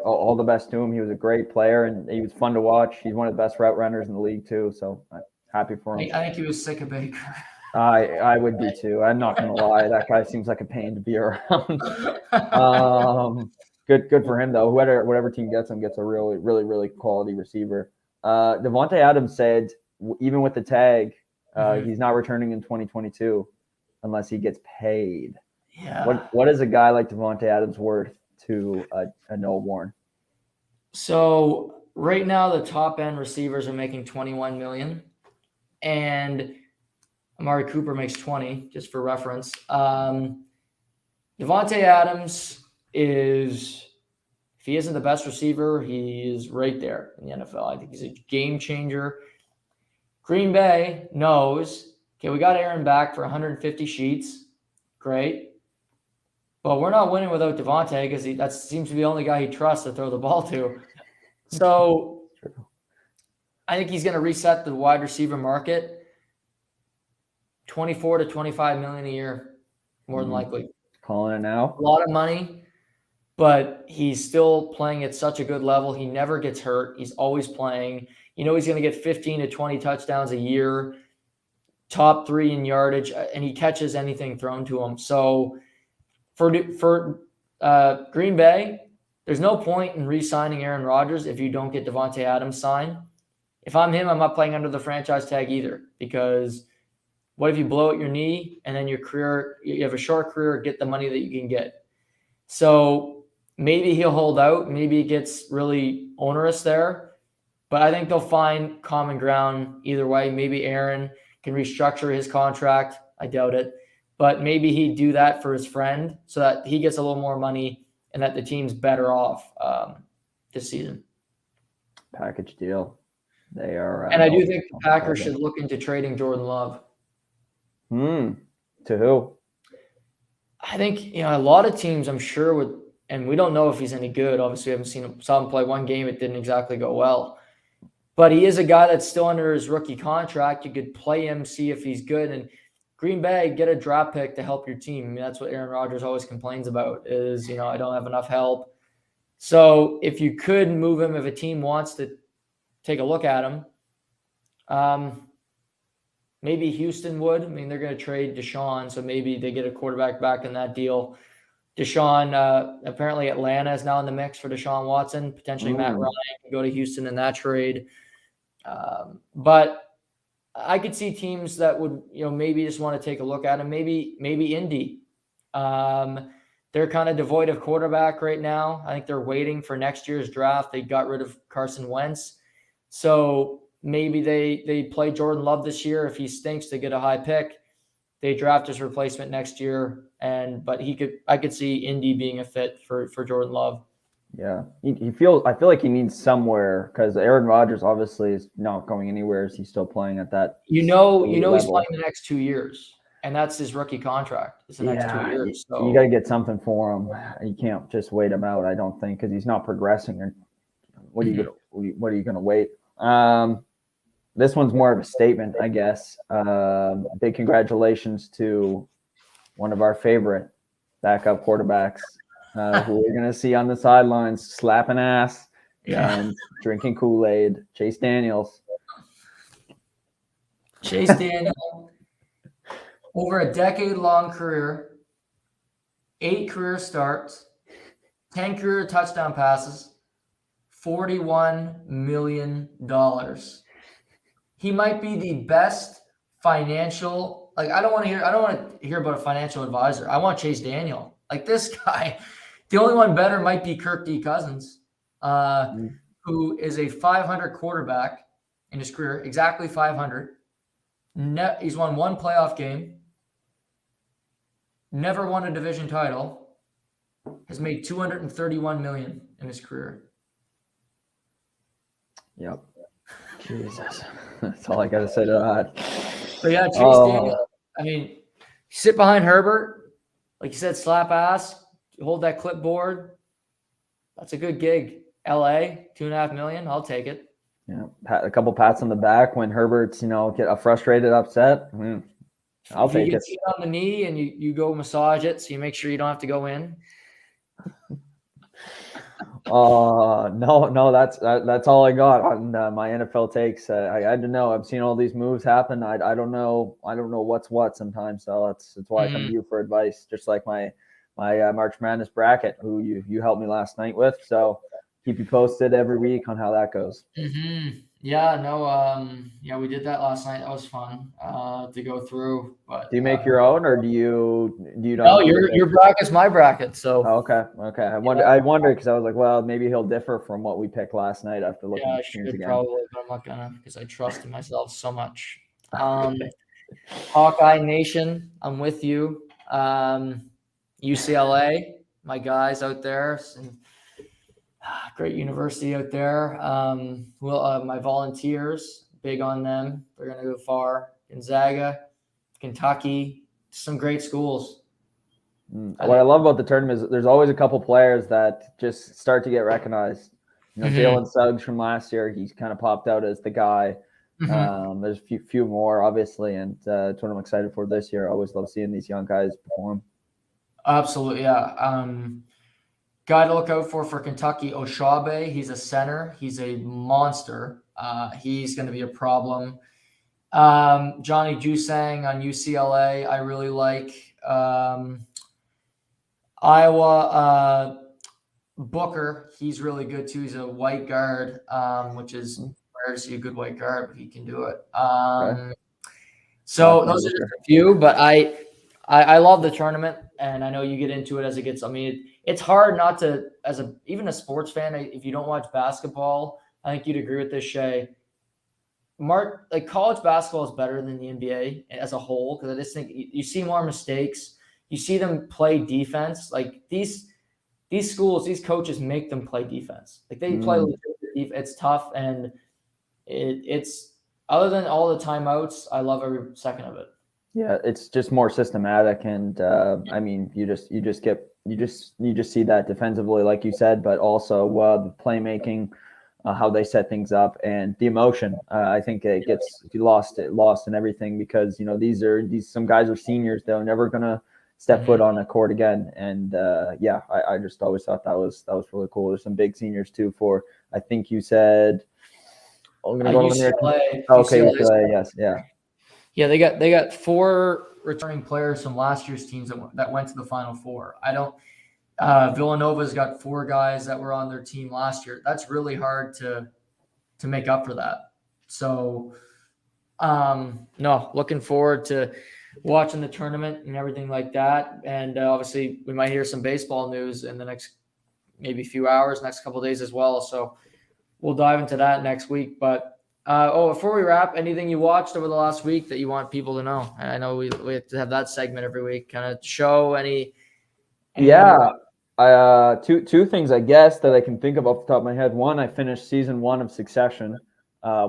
all the best to him. He was a great player, and he was fun to watch. He's one of the best route runners in the league, too, so I'm happy for him. I think he was sick of Baker. I would be, too. I'm not going to lie. That guy seems like a pain to be around. Good for him, though. Whatever team gets him gets a really, really, really quality receiver. Devonte Adams said, even with the tag, he's not returning in 2022 unless he gets paid. Yeah. What is a guy like Devonte Adams worth to a no-born? So right now, the top-end receivers are making $21 million, and Amari Cooper makes 20, just for reference. Devonte Adams if he isn't the best receiver, he is right there in the NFL. I think he's a game changer. Green Bay knows, okay, we got Aaron back for 150 sheets. Great. But we're not winning without Devonte because that seems to be the only guy he trusts to throw the ball to. So I think he's going to reset the wide receiver market. 24 to 25 million a year, more than likely. Calling it now. A lot of money. But he's still playing at such a good level. He never gets hurt. He's always playing. He's going to get 15 to 20 touchdowns a year, top 3 in yardage, and he catches anything thrown to him. So for Green Bay, there's no point in re-signing Aaron Rodgers if you don't get Devonte Adams signed. If I'm him, I'm not playing under the franchise tag either, because what if you blow out your knee and then you have a short career, get the money that you can get. So maybe he'll hold out. Maybe it gets really onerous there. But I think they'll find common ground either way. Maybe Aaron can restructure his contract. I doubt it. But maybe he'd do that for his friend so that he gets a little more money and that the team's better off this season. Package deal. They are. And I do think the Packers should look into trading Jordan Love. To who? I think, a lot of teams, I'm sure, would, and we don't know if he's any good. Obviously, we haven't saw him play one game. It didn't exactly go well. But he is a guy that's still under his rookie contract. You could play him, see if he's good. And Green Bay, get a draft pick to help your team. I mean, that's what Aaron Rodgers always complains about is, I don't have enough help. So if you could move him, if a team wants to take a look at him, maybe Houston would. I mean, they're going to trade Deshaun, so maybe they get a quarterback back in that deal. Deshaun, apparently Atlanta is now in the mix for Deshaun Watson. Potentially Matt Ryan can go to Houston in that trade. But I could see teams that would, maybe just want to take a look at him. Maybe Indy. They're kind of devoid of quarterback right now. I think they're waiting for next year's draft. They got rid of Carson Wentz. So maybe they play Jordan Love this year. If he stinks, they get a high pick. They draft his replacement next year. But I could see Indy being a fit for Jordan Love. Yeah, I feel like he needs somewhere, because Aaron Rodgers obviously is not going anywhere. Is he still playing at that? He's playing the next 2 years, and that's his rookie contract. It's the next 2 years. So you got to get something for him. You can't just wait him out, I don't think, because he's not progressing. What are you gonna wait? This one's more of a statement, I guess. Big congratulations to one of our favorite backup quarterbacks, who we're going to see on the sidelines slapping ass and drinking Kool-Aid, Chase Daniels. Chase Daniel, over a decade-long career, 8 career starts, 10 career touchdown passes, $41 million. He might be the best financial. Like, I don't want to hear about a financial advisor. I want Chase Daniel. Like, this guy, the only one better might be Kirk D. Cousins, who is a 500 quarterback in his career, exactly 500. He's won 1 playoff game, never won a division title, has made $231 million in his career. Yep. Jesus. That's all I got to say to that. But yeah, Chase Daniel, I mean, sit behind Herbert, like you said, slap ass, hold that clipboard. That's a good gig. LA, $2.5 million. I'll take it. Yeah, a couple pats on the back when Herbert's, get a frustrated, upset. I'll take it. You get on the knee and you go massage it, so you make sure you don't have to go in. No, that's all I got on my NFL takes. I had to know. I've seen all these moves happen. I don't know what's what sometimes. So that's why I come to you for advice. Just like my March Madness bracket, who you helped me last night with. So keep you posted every week on how that goes. Mm-hmm. Yeah, no, we did that last night. That was fun to go through. But do you make your own, or do you don't? No, your bracket's my bracket. So okay. I wonder because I was like, well, maybe he'll differ from what we picked last night after looking at the teams again. Probably, but I'm not gonna, because I trust in myself so much. Hawkeye Nation, I'm with you. UCLA, my guys out there. Great university out there. My Volunteers, big on them. They're going to go far. Gonzaga, Kentucky, some great schools. What I love about the tournament is there's always a couple players that just start to get recognized. Jalen Suggs from last year, he's kind of popped out as the guy. There's a few more, obviously, and it's what I'm excited for this year. I always love seeing these young guys perform. Absolutely, yeah. Guy to look out for Kentucky, Oshabe. He's a center. He's a monster. He's going to be a problem. Johnny Jusang on UCLA, I really like. Iowa, Booker, he's really good too. He's a white guard, which is rare to see a good white guard, but he can do it. So those are just a few, but I love the tournament, and I know you get into it as it gets. I mean, it's hard not to, even a sports fan, if you don't watch basketball. I think you'd agree with this, Shay. Like, college basketball is better than the NBA as a whole, because I just think you see more mistakes. You see them play defense. Like, these schools, these coaches make them play defense. Like, they play legit defense. It's tough, and it's other than all the timeouts, I love every second of it. Yeah, it's just more systematic, and I mean, you just see that defensively, like you said, but also the playmaking, how they set things up, and the emotion. I think it gets lost in everything, because some guys are seniors; they're never gonna step foot on a court again. And I just always thought that was really cool. There's some big seniors too. For, I think you said, I'm gonna go UCLA. Okay, UCLA, yes, yeah. Yeah, they got 4 returning players from last year's teams that went to the Final Four. Villanova's got 4 guys that were on their team last year. That's really hard to make up for that. So No, looking forward to watching the tournament and everything like that. And obviously, we might hear some baseball news in the next maybe few hours, next couple of days as well. So we'll dive into that next week. But before we wrap, anything you watched over the last week that you want people to know? I know we have to have that segment every week, kind of show any Yeah. Two things, I guess, that I can think of off the top of my head. One, I finished season 1 of Succession,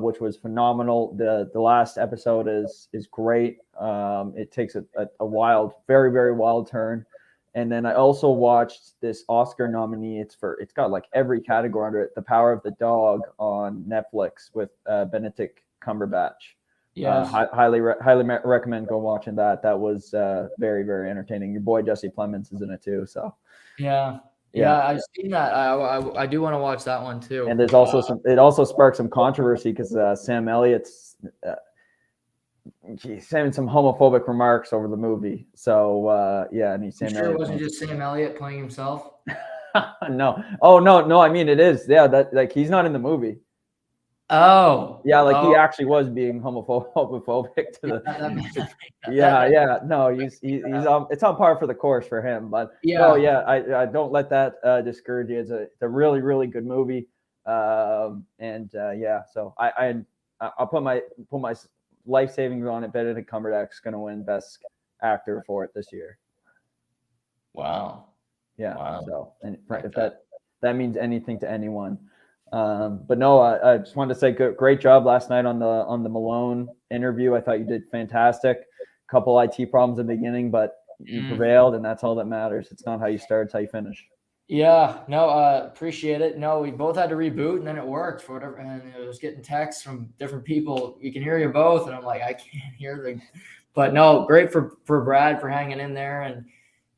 which was phenomenal. The last episode is great. It takes a very, very wild turn. And then I also watched this Oscar nominee. It's got like every category under it. The Power of the Dog on Netflix with Benedict Cumberbatch. Yes. Highly recommend go watching that. That was very, very entertaining. Your boy Jesse Plemons is in it too. So yeah, I've seen that. I do want to watch that one too. And there's also it also sparked some controversy because Sam Elliott's saying some homophobic remarks over the movie. So and he's Sam Elliott. It wasn't just Sam Elliott playing himself. No. Oh no. I mean, it is. Yeah, that like he's not in the movie. Oh. Yeah, like he actually was being homophobic to the. Yeah. No, he's it's on par for the course for him, but I don't let that discourage you. It's a really, really good movie, so I'll put my life savings on it. Benedict Cumberbatch's going to win Best Actor for it this year. Wow. Yeah. Wow. So, and if that means anything to anyone. But no, I just wanted to say great job last night on the Malone interview. I thought you did fantastic. A couple IT problems in the beginning, but you prevailed, and that's all that matters. It's not how you start, it's how you finish. Yeah, no, appreciate it. No, we both had to reboot, and then it worked for whatever. And it was getting texts from different people. We can hear you both, and I'm like, I can't hear them. But no, great for Brad for hanging in there, and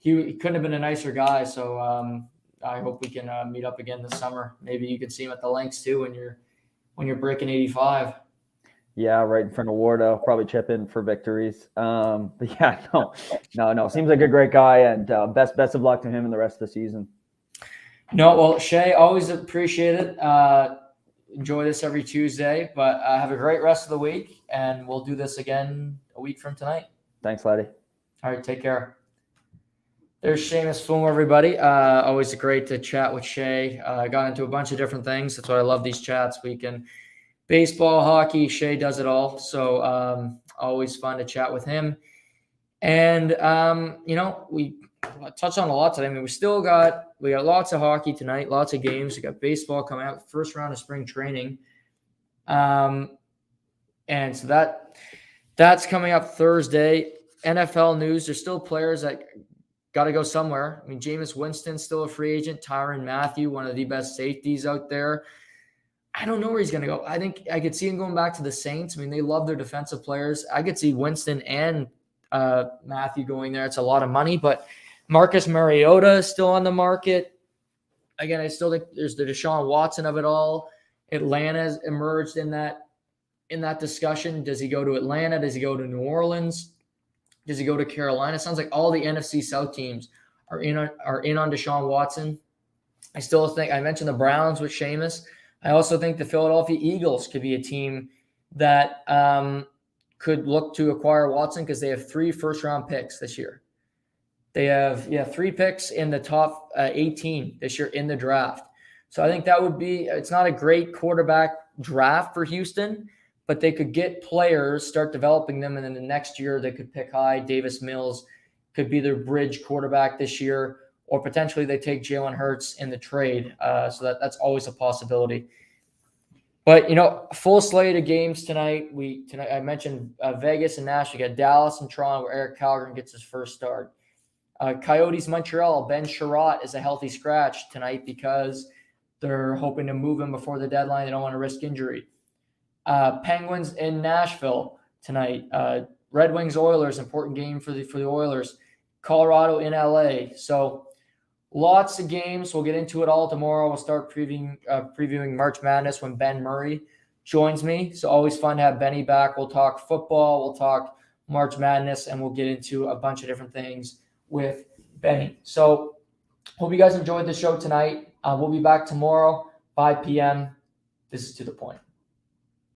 he couldn't have been a nicer guy. So I hope we can meet up again this summer. Maybe you can see him at the Lynx too when you're breaking 85. Yeah, right in front of Wardo. Probably chip in for victories. But yeah, no. Seems like a great guy, and best of luck to him in the rest of the season. No, well, Shay, always appreciate it. Enjoy this every Tuesday, but have a great rest of the week, and we'll do this again a week from tonight. Thanks, laddie. All right, take care. There's Shamus Fumo, everybody. Always great to chat with Shay. Got into a bunch of different things. That's why I love these chats. We can baseball, hockey. Shay does it all. So always fun to chat with him. And we touched on a lot today. I mean, we got lots of hockey tonight, lots of games. We got baseball coming out, first round of spring training. And so that's coming up Thursday. NFL news. There's still players that got to go somewhere. I mean, Jameis Winston's still a free agent. Tyrann Mathieu, one of the best safeties out there. I don't know where he's going to go. I think I could see him going back to the Saints. I mean, they love their defensive players. I could see Winston and Mathieu going there. It's a lot of money, but Marcus Mariota is still on the market. Again, I still think there's the Deshaun Watson of it all. Atlanta's emerged in that discussion. Does he go to Atlanta? Does he go to New Orleans? Does he go to Carolina? It sounds like all the NFC South teams are in on Deshaun Watson. I still think I mentioned the Browns with Shamus. I also think the Philadelphia Eagles could be a team that could look to acquire Watson because they have 3 first-round picks this year. They have 3 picks in the top 18 this year in the draft. So I think that would be – it's not a great quarterback draft for Houston, but they could get players, start developing them, and then the next year they could pick high. Davis Mills could be their bridge quarterback this year, or potentially they take Jalen Hurts in the trade. So that's always a possibility. But, full slate of games tonight. Tonight I mentioned Vegas and Nashville. We got Dallas and Toronto where Eric Kallgren gets his first start. Coyotes Montreal, Ben Sherratt is a healthy scratch tonight because they're hoping to move him before the deadline. They don't want to risk injury. Penguins in Nashville tonight. Red Wings Oilers, important game for the Oilers. Colorado in LA. So lots of games. We'll get into it all tomorrow. We'll start previewing March Madness when Ben Murray joins me. So always fun to have Benny back. We'll talk football. We'll talk March Madness, and we'll get into a bunch of different things with Benny. So hope you guys enjoyed the show tonight. We'll be back tomorrow, 5 p.m. This is To The Point.